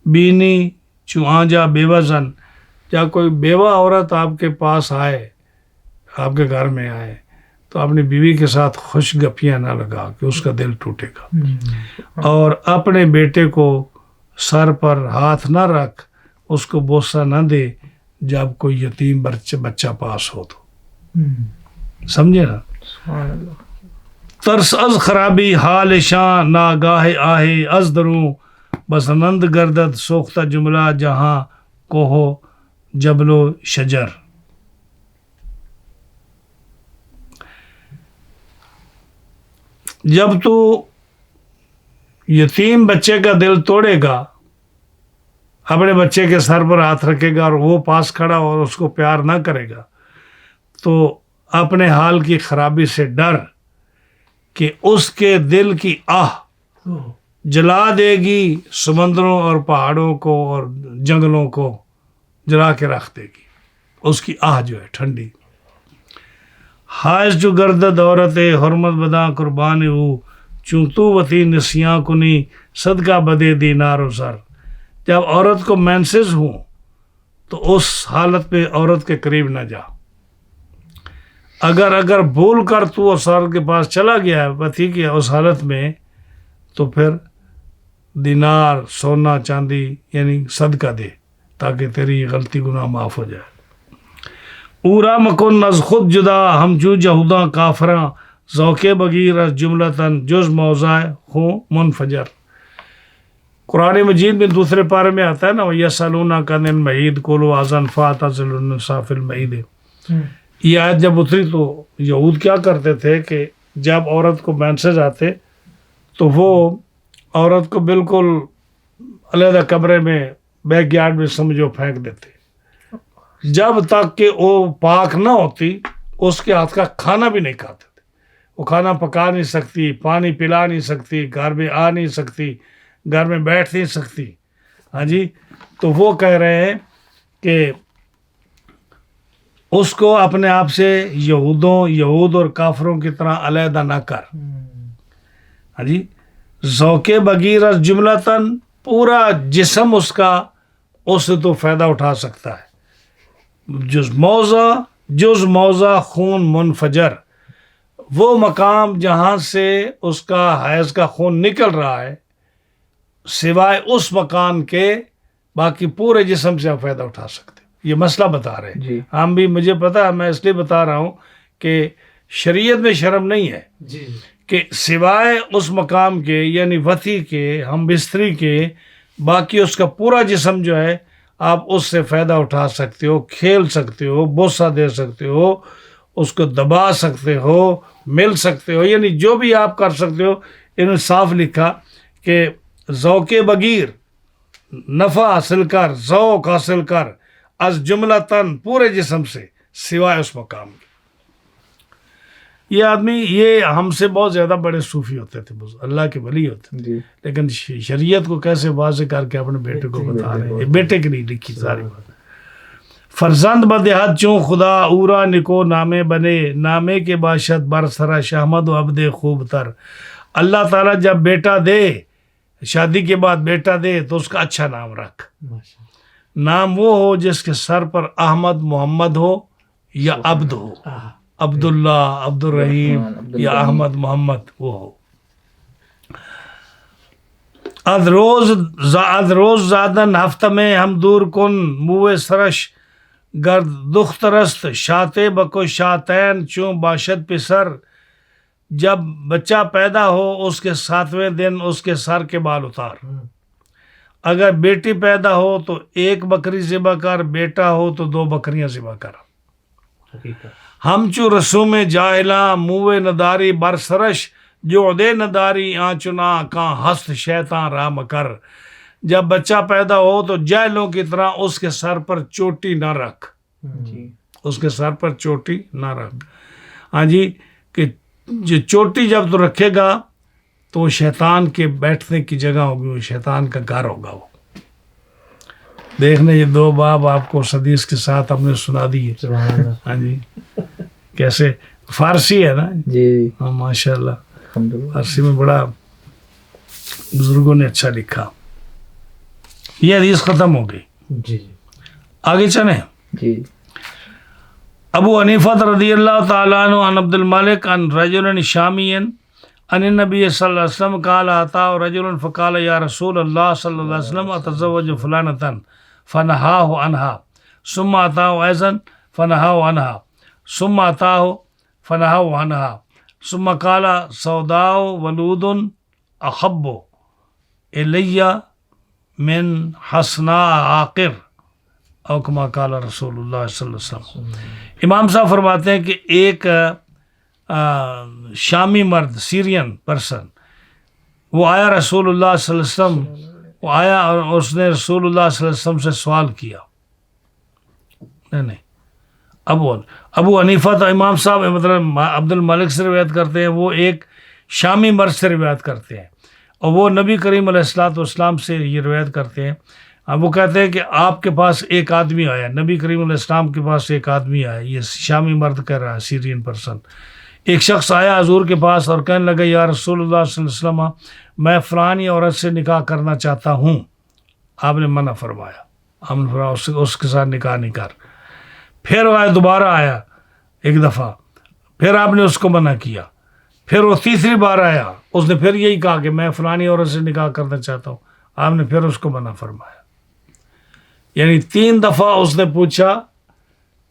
بینی چو آنجا بیوہ زن، یا کوئی بیوہ عورت آپ کے پاس آئے، آپ کے گھر میں آئے، تو اپنی بیوی کے ساتھ خوش گپیاں نہ لگا کہ اس کا دل ٹوٹے گا. اور اپنے بیٹے کو سر پر ہاتھ نہ رکھ، اس کو بوسہ نہ دے جب کوئی یتیم بچہ پاس ہو تو. سمجھے نا. ترس از خرابی حال شاں ناگاہ آہے از دروں بس نند گردد سوختہ جملہ جہاں کو ہو جبل و شجر. جب تو یتیم بچے کا دل توڑے گا، اپنے بچے کے سر پر ہاتھ رکھے گا اور وہ پاس کھڑا اور اس کو پیار نہ کرے گا، تو اپنے حال کی خرابی سے ڈر کہ اس کے دل کی آہ جلا دے گی، سمندروں اور پہاڑوں کو اور جنگلوں کو جلا کے رکھ دے گی، اس کی آہ جو ہے ٹھنڈی. حائز جو گردد عورت حرمت بداں قربان ہو چوں تو وتی نسیاں کنی صدقہ بدے دینار و زر. جب عورت کو مینسز ہوں تو اس حالت پہ عورت کے قریب نہ جا. اگر بھول کر تو اس عورت کے پاس چلا گیا ہے پتی کی اس حالت میں، تو پھر دینار، سونا چاندی یعنی صدقہ دے تاکہ تیری غلطی گناہ معاف ہو جائے. اورا مکن از خود جدا ہمچو جہوداں کافراں ذوق بغیر از جملتاً جز موضع ہوں منفجر. قرآن مجید میں دوسرے پارے میں آتا ہے نا، وَيَسْأَلُونَكَ عَنِ الْمَحِيضِ قُلْ هُوَ أَذًى فَاعْتَزِلُوا النِّسَاءَ فِي الْمَحِيضِ. یہ آیت جب اتری تو یہود کیا کرتے تھے کہ جب عورت کو مینسز آتے تو وہ عورت کو بالکل علیحدہ کمرے میں بیک یارڈ میں سمجھو پھینک دیتے، جب تک کہ وہ پاک نہ ہوتی اس کے ہاتھ کا کھانا بھی نہیں کھاتے تھے. وہ کھانا پکا نہیں سکتی، پانی پلا نہیں سکتی، گھر میں آ نہیں سکتی، گھر میں بیٹھ نہیں سکتی. ہاں جی، تو وہ کہہ رہے ہیں کہ اس کو اپنے آپ سے یہود اور کافروں کی طرح علیحدہ نہ کر. ہاں جی، ذوق بغیر از جملتاً پورا جسم اس کا اس سے تو فائدہ اٹھا سکتا ہے. جز موضع خون منفجر، وہ مقام جہاں سے اس کا حیض کا خون نکل رہا ہے، سوائے اس مکان کے باقی پورے جسم سے آپ فائدہ اٹھا سکتے ہو. یہ مسئلہ بتا رہے ہیں. جی ہم بھی مجھے پتا ہے، میں اس لیے بتا رہا ہوں کہ شریعت میں شرم نہیں ہے جی کہ سوائے اس مقام کے یعنی وطی کے، ہم بستری کے، باقی اس کا پورا جسم جو ہے آپ اس سے فائدہ اٹھا سکتے ہو، کھیل سکتے ہو، بوسہ دے سکتے ہو، اس کو دبا سکتے ہو، مل سکتے ہو، یعنی جو بھی آپ کر سکتے ہو. انہوں نے صاف لکھا کہ ذوق بغیر نفع حاصل کر، ذوق حاصل کر از جملہ تن پورے جسم سے سوائے اس مقام کے. یہ آدمی یہ ہم سے بہت زیادہ بڑے صوفی ہوتے تھے، اللہ کے ولی ہوتے تھے، جی لیکن شریعت کو کیسے واضح کر کے اپنے بیٹے کو بتا رہے ہیں. یہ بیٹے کے لیے لکھی ساری بات. فرزند بدہت چوں خدا اورا نکو نامے بنے، نامے کے باشد برسرا شہمد و عبد خوب تر. اللہ تعالیٰ جب بیٹا دے، شادی کے بعد بیٹا دے تو اس کا اچھا نام رکھ. ماشاء نام وہ ہو جس کے سر پر احمد محمد ہو یا عبد ہو، اللہ. عبداللہ، عبد الرحیم یا احمد محمد وہ ہو. از روز زادن ہفتہ میں ہم دور کن موے سرش گرد دخترست شاتے بکو شاتین چوں باشد پسر. جب بچہ پیدا ہو اس کے 7ویں دن اس کے سر کے بال اتار. اگر بیٹی پیدا ہو تو 1 بکری ذبح کر، بیٹا ہو تو 2 بکریاں ذبح کر. حقیقت. ہم چو رسوم جاہلاں موے نداری برسرش جو دے نداری آنچنا کاں ہست شیطان رام کر. جب بچہ پیدا ہو تو جاہلوں کی طرح اس کے سر پر چوٹی نہ رکھ، جی اس کے سر پر چوٹی نہ رکھ. ہاں جی، کہ جو چوٹی جب تو رکھے گا تو وہ شیطان کے بیٹھنے کی جگہ ہوگی، وہ شیطان کا گھر ہوگا. وہ دیکھنے یہ 2 باب آپ کو اس حدیث کے ساتھ ہم نے سنا دی ہے. سبحان اللہ. ہاں جی، کیسے فارسی ہے نا. جی ہاں ماشاء اللہ، الحمدللہ. فارسی میں بڑا بزرگوں نے اچھا لکھا. یہ حدیث ختم ہو گئی. جی جی. آگے چلیں. جی ابو حنیفہ رضی اللہ تعالیٰ عنہ عن عبد الملک عن رجل شامی عن النبی صلی اللہ علیہ وسلم قال اتى رجل فقال یا رسول اللہ صلی اللہ علیہ وسلم اتزوج فلانة فنهاه عنها ثم اتاه ايضا فنهاه عنها ثم اتاه فنهاه عنها ثم قال سوداء ولود احب الی من حسناء عاقر او کما قال رسول اللہ صلی اللہ علیہ وسلم. امام صاحب فرماتے ہیں کہ ایک شامی مرد، سیرین پرسن، وہ آیا رسول اللہ صلی اللہ علیہ وسلم، وہ آیا اور اس نے رسول اللہ صلی اللہ علیہ وسلم سے سوال کیا. نہیں ابو حنیفہ تو امام صاحب مطلب عبد الملک سے روایت کرتے ہیں، وہ ایک شامی مرد سے روایت کرتے ہیں، اور وہ نبی کریم علیہ الصلوۃ والسلام سے یہ روایت کرتے ہیں. وہ کہتے ہیں کہ آپ کے پاس ایک آدمی آیا، نبی کریم علیہ السلام کے پاس ایک آدمی آیا. یہ شامی مرد کہہ رہا ہے، سیرین پرسن. ایک شخص آیا حضور کے پاس اور کہنے لگا یا رسول اللہ صلی اللہ علیہ وسلم میں فلانی عورت سے نکاح کرنا چاہتا ہوں. آپ نے منع فرمایا، آپ نے فرمایا اس کے ساتھ نکاح نہیں کر. پھر وہ دوبارہ آیا ایک دفعہ، پھر آپ نے اس کو منع کیا. پھر وہ تیسری بار آیا، اس نے پھر یہی کہا کہ میں فلانی عورت سے نکاح کرنا چاہتا ہوں. آپ نے پھر اس کو منع فرمایا. یعنی 3 دفعہ اس نے پوچھا،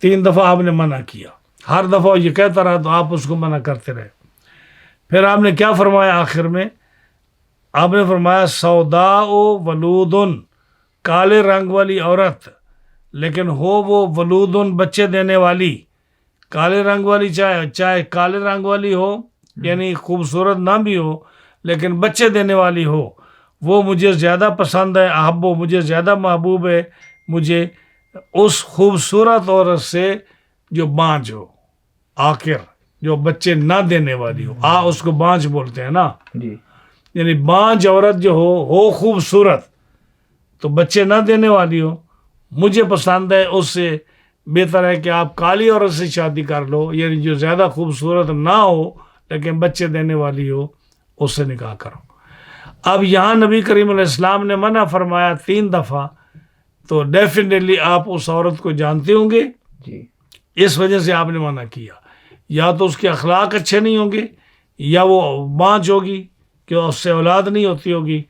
3 دفعہ آپ نے منع کیا. ہر دفعہ یہ کہتا رہا تو آپ اس کو منع کرتے رہے. پھر آپ نے کیا فرمایا آخر میں؟ آپ نے فرمایا سوداء ولودن، کالے رنگ والی عورت لیکن ہو وہ ولودن، بچے دینے والی. کالے رنگ والی چاہے کالے رنگ والی ہو، یعنی خوبصورت نہ بھی ہو لیکن بچے دینے والی ہو، وہ مجھے زیادہ پسند ہے. احبو، مجھے زیادہ محبوب ہے مجھے اس خوبصورت عورت سے جو بانجھ ہو، آخر جو بچے نہ دینے والی ہو. اس کو بانجھ بولتے ہیں نا، جی یعنی بانجھ عورت جو ہو خوبصورت تو بچے نہ دینے والی ہو. مجھے پسند ہے، اس سے بہتر ہے کہ آپ کالی عورت سے شادی کر لو، یعنی جو زیادہ خوبصورت نہ ہو لیکن بچے دینے والی ہو، اس سے نکاح کرو. اب یہاں نبی کریم علیہ السلام نے منع فرمایا 3 دفعہ، تو ڈیفینیٹلی آپ اس عورت کو جانتے ہوں گے، جی اس وجہ سے آپ نے منع کیا. یا تو اس کے اخلاق اچھے نہیں ہوں گے، یا وہ بانجھ ہوگی کہ اس سے اولاد نہیں ہوتی ہوگی.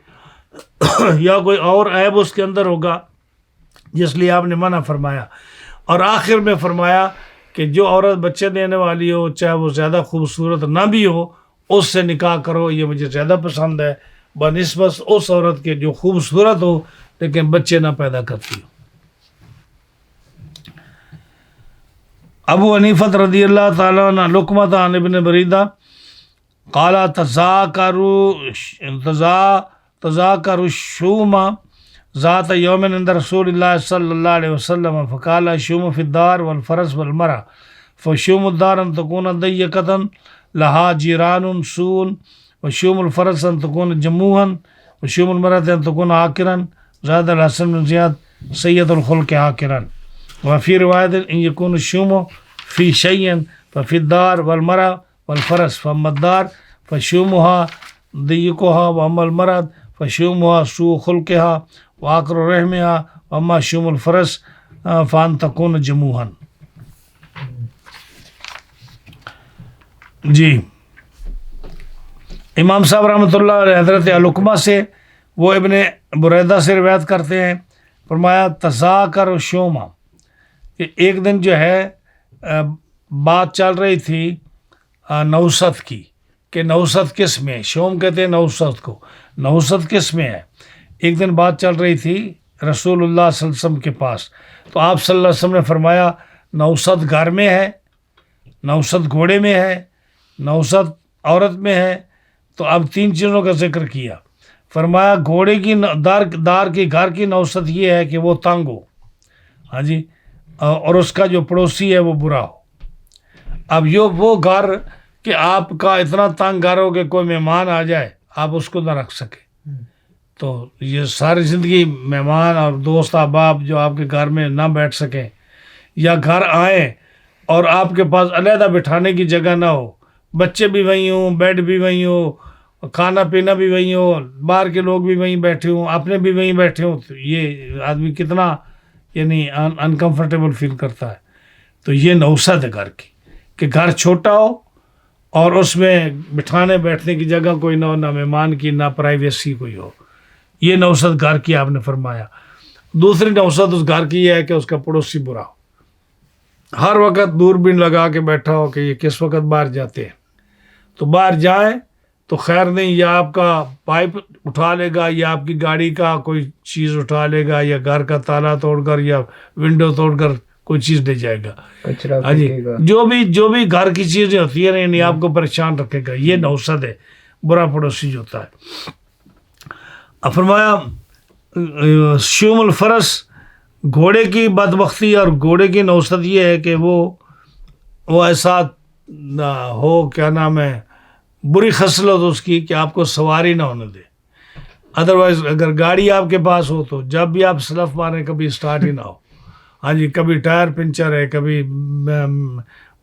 یا کوئی اور عیب اس کے اندر ہوگا جس لیے آپ نے منع فرمایا. اور آخر میں فرمایا کہ جو عورت بچے دینے والی ہو چاہے وہ زیادہ خوبصورت نہ بھی ہو اس سے نکاح کرو، یہ مجھے زیادہ پسند ہے بنسبت اس عورت کے جو خوبصورت ہو لیکن بچے نہ پیدا کرتی ہو. ابو حنیفہ رضی اللہ تعالیٰ عنہ لقمۃ عن ابن بریدہ قال تذاکر الشوم ذات یوم عند رسول اللہ صلی اللہ علیہ وسلم فقال الشوم فی الدار والفرس والمرأة فشوم الدار ان تكون ضيقة لها جيران سوء وشوم الفرس ان تكون جموعا وشوم المرأة ان تكون عاقرا زاد الحسن بن زیاد سید الخلق عاقرا. وفي رواية ان يكون الشوم في شيء ففي الدار والمرأة والفرس فأما الدار فشومها ضيقها وأما المرأة فشومها سوء خلقها وعقر رحمها وأما شوم الفرس فأن تكون جموعا. جی امام صاحب رحمۃ اللہ علیہ حضرت علقمہ سے وہ ابن بریدہ سے روایت کرتے ہیں، فرمایا تذاکر الشوم کہ ایک دن جو ہے بات چل رہی تھی نوست کی کہ نوست کس میں، شوم کہتے ہیں نوست کو، نوست کس میں ہے. ایک دن بات چل رہی تھی رسول اللہ صلی اللہ علیہ وسلم کے پاس، تو آپ صلی اللہ علیہ وسلم نے فرمایا نوست گھر میں ہے، نوست گھوڑے میں ہے، نوست عورت میں ہے. تو اب تین چیزوں کا ذکر کیا. فرمایا گھوڑے کی دار کی گھر کی نوست یہ ہے کہ وہ تنگ ہو، ہاں جی، اور اس کا جو پڑوسی ہے وہ برا ہو. اب وہ گھر کہ آپ کا اتنا تنگ گھر ہو کہ کوئی مہمان آ جائے آپ اس کو نہ رکھ سکے، تو یہ ساری زندگی مہمان اور دوست احباب جو آپ کے گھر میں نہ بیٹھ سکیں یا گھر آئیں اور آپ کے پاس علیحدہ بٹھانے کی جگہ نہ ہو، بچے بھی وہیں ہوں، بیڈ بھی وہیں ہو، کھانا پینا بھی وہیں ہو، باہر کے لوگ بھی وہیں بیٹھے ہوں، اپنے بھی وہیں بیٹھے ہوں، تو یہ آدمی کتنا یعنی انکمفرٹیبل فیل کرتا ہے. تو یہ نوست ہے گھر کی کہ گھر چھوٹا ہو اور اس میں بٹھانے بیٹھنے کی جگہ کوئی نہ ہو، نہ مہمان کی نہ پرائیویسی کوئی ہو. یہ نوست گھر کی آپ نے فرمایا. دوسری نوست اس گھر کی یہ ہے کہ اس کا پڑوسی برا ہو، ہر وقت دوربین لگا کے بیٹھا ہو کہ یہ کس وقت باہر جاتے ہیں. تو باہر جائیں تو خیر نہیں، یا آپ کا پائپ اٹھا لے گا یا آپ کی گاڑی کا کوئی چیز اٹھا لے گا یا گھر کا تالا توڑ کر یا ونڈو توڑ کر کوئی چیز لے جائے گا. ہاں جی، جو بھی گھر کی چیزیں ہوتی ہیں یعنی آپ کو پریشان رکھے گا. یہ نوست ہے، برا پڑوسی جو ہوتا ہے. فرمایا شوم الفرس گھوڑے کی بدبختی اور گھوڑے کی نوست یہ ہے کہ وہ ایسا ہو، کیا نام ہے، بری خصلت اس کی کہ آپ کو سواری نہ ہونے دے. ادروائز اگر گاڑی آپ کے پاس ہو تو جب بھی آپ سلف ماریں کبھی اسٹارٹ ہی نہ ہو. ہاں جی، کبھی ٹائر پنچر ہے، کبھی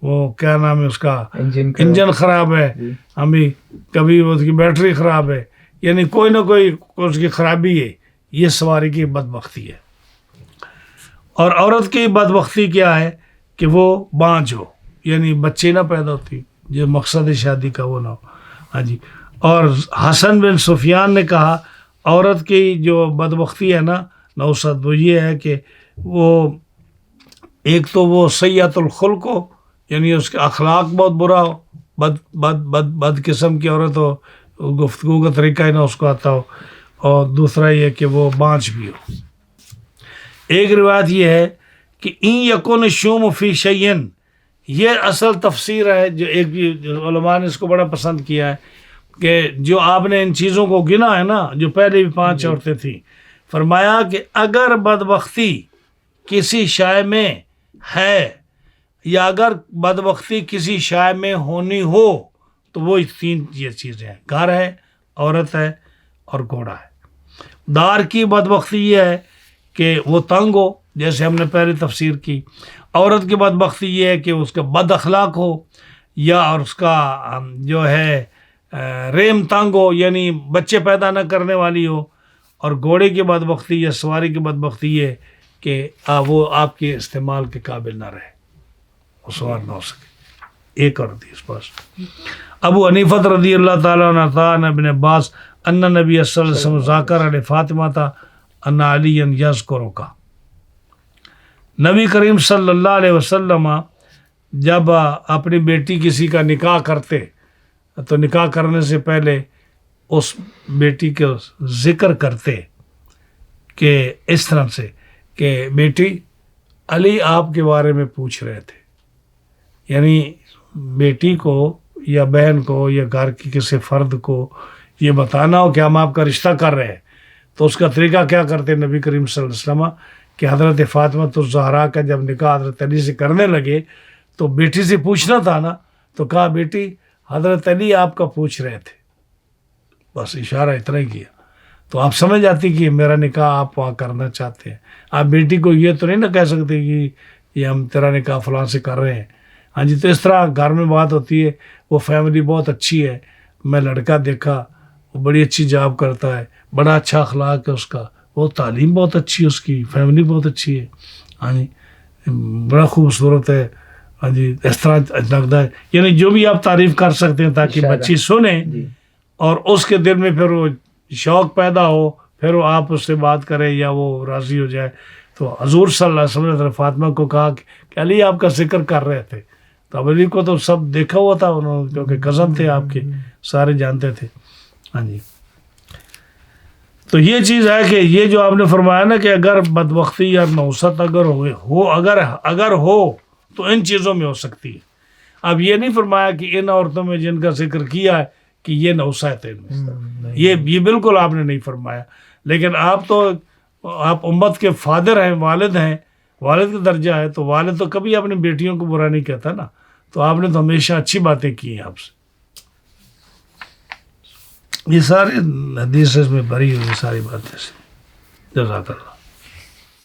وہ کیا نام ہے اس کا انجن خراب ہے، ہمیں کبھی اس کی بیٹری خراب ہے، یعنی کوئی نہ کوئی اس کی خرابی ہے. یہ سواری کی بدبختی ہے. اور عورت کی بدبختی کیا ہے کہ وہ بانجھ ہو، یعنی بچے نہ پیدا ہوتی، جو مقصد شادی کا وہ نہ ہو. ہاں جی. اور حسن بن سفیان نے کہا عورت کی جو بدبختی ہے نا نوست، وہ یہ ہے کہ وہ ایک تو وہ سیئۃ الخلق ہو، یعنی اس کا اخلاق بہت برا ہو، بد قسم کی عورت ہو، گفتگو کا طریقہ ہی نہ اس کو آتا ہو، اور دوسرا یہ کہ وہ بانجھ بھی ہو. ایک روایت یہ ہے کہ این یکن شوم فی شیئن، یہ اصل تفسیر ہے جو ایک علماء نے اس کو بڑا پسند کیا ہے کہ جو آپ نے ان چیزوں کو گنا ہے نا، جو پہلے بھی 5 عورتیں تھیں، فرمایا کہ اگر بدبختی کسی شے میں ہے یا اگر بدبختی کسی شے میں ہونی ہو تو وہ 3 یہ چیزیں ہیں، گھر ہے، عورت ہے اور گھوڑا ہے. دار کی بدبختی یہ ہے کہ وہ تنگ ہو، جیسے ہم نے پہلے تفسیر کی. عورت کی بدبختی یہ ہے کہ اس کا بد اخلاق ہو یا اور اس کا جو ہے ریم تنگ ہو، یعنی بچے پیدا نہ کرنے والی ہو. اور گھوڑے کی بدبختی یا سواری کی بدبختی یہ ہے کہ وہ آپ کے استعمال کے قابل نہ رہے، وہ سوار نہ ہو سکے. ایک اور حدیث بس. ابو حنیفہ رضی اللہ تعالیٰ عنہ تھا ابن عباس ان نبی صلی اللہ علیہ وسلم ذاکر علی فاطمہ تھا ان علی یذکرک. نبی کریم صلی اللہ علیہ وسلم جب اپنی بیٹی کسی کا نکاح کرتے تو نکاح کرنے سے پہلے اس بیٹی کے ذکر کرتے کہ اس طرح سے کہ بیٹی علی آپ کے بارے میں پوچھ رہے تھے. یعنی بیٹی کو یا بہن کو یا گھر کی کسی فرد کو یہ بتانا ہو کہ ہم آپ کا رشتہ کر رہے ہیں تو اس کا طریقہ کیا کرتے نبی کریم صلی اللہ علیہ وسلم کہ حضرت فاطمہ الزہرا کا جب نکاح حضرت علی سے کرنے لگے تو بیٹی سے پوچھنا تھا نا, تو کہا بیٹی حضرت علی آپ کا پوچھ رہے تھے, بس اشارہ اتنا ہی کیا. تو آپ سمجھ جاتی کہ میرا نکاح آپ وہاں کرنا چاہتے ہیں. آپ بیٹی کو یہ تو نہیں نہ کہہ سکتے کہ یہ ہم تیرا نکاح فلاں سے کر رہے ہیں. ہاں جی, تو اس طرح گھر میں بات ہوتی ہے. وہ فیملی بہت اچھی ہے, میں لڑکا دیکھا وہ بڑی اچھی جاب کرتا ہے, بڑا اچھا اخلاق ہے اس کا, وہ تعلیم بہت اچھی ہے, اس کی فیملی بہت اچھی ہے, ہاں جی بڑا خوبصورت ہے, ہاں جی اس طرح لگتا ہے. یعنی جو بھی آپ تعریف کر سکتے ہیں تاکہ بچی سنیں اور اس کے دل میں پھر وہ شوق پیدا ہو, پھر وہ آپ اس سے بات کریں یا وہ راضی ہو جائے. تو حضور صلی اللہ علیہ وسلم نے فاطمہ کو کہا کہ علی آپ کا ذکر کر رہے تھے. تو اب علی کو تو سب دیکھا ہوا تھا انہوں نے, کیونکہ کزن تھے آپ کے, سارے جانتے تھے. ہاں جی, تو یہ چیز ہے کہ یہ جو آپ نے فرمایا نا کہ اگر بدبختی یا نوست اگر ہو تو ان چیزوں میں ہو سکتی ہے. اب یہ نہیں فرمایا کہ ان عورتوں میں جن کا ذکر کیا ہے کہ یہ نوست ہے ان میں, یہ بالکل آپ نے نہیں فرمایا. لیکن آپ امت کے فادر ہیں, والد ہیں, والد کا درجہ ہے, تو والد تو کبھی اپنی بیٹیوں کو برا نہیں کہتا نا. تو آپ نے تو ہمیشہ اچھی باتیں کی ہیں آپ سے. یہ سارے حدیث میں بھری ہوئی ساری باتیں. جزاک اللہ.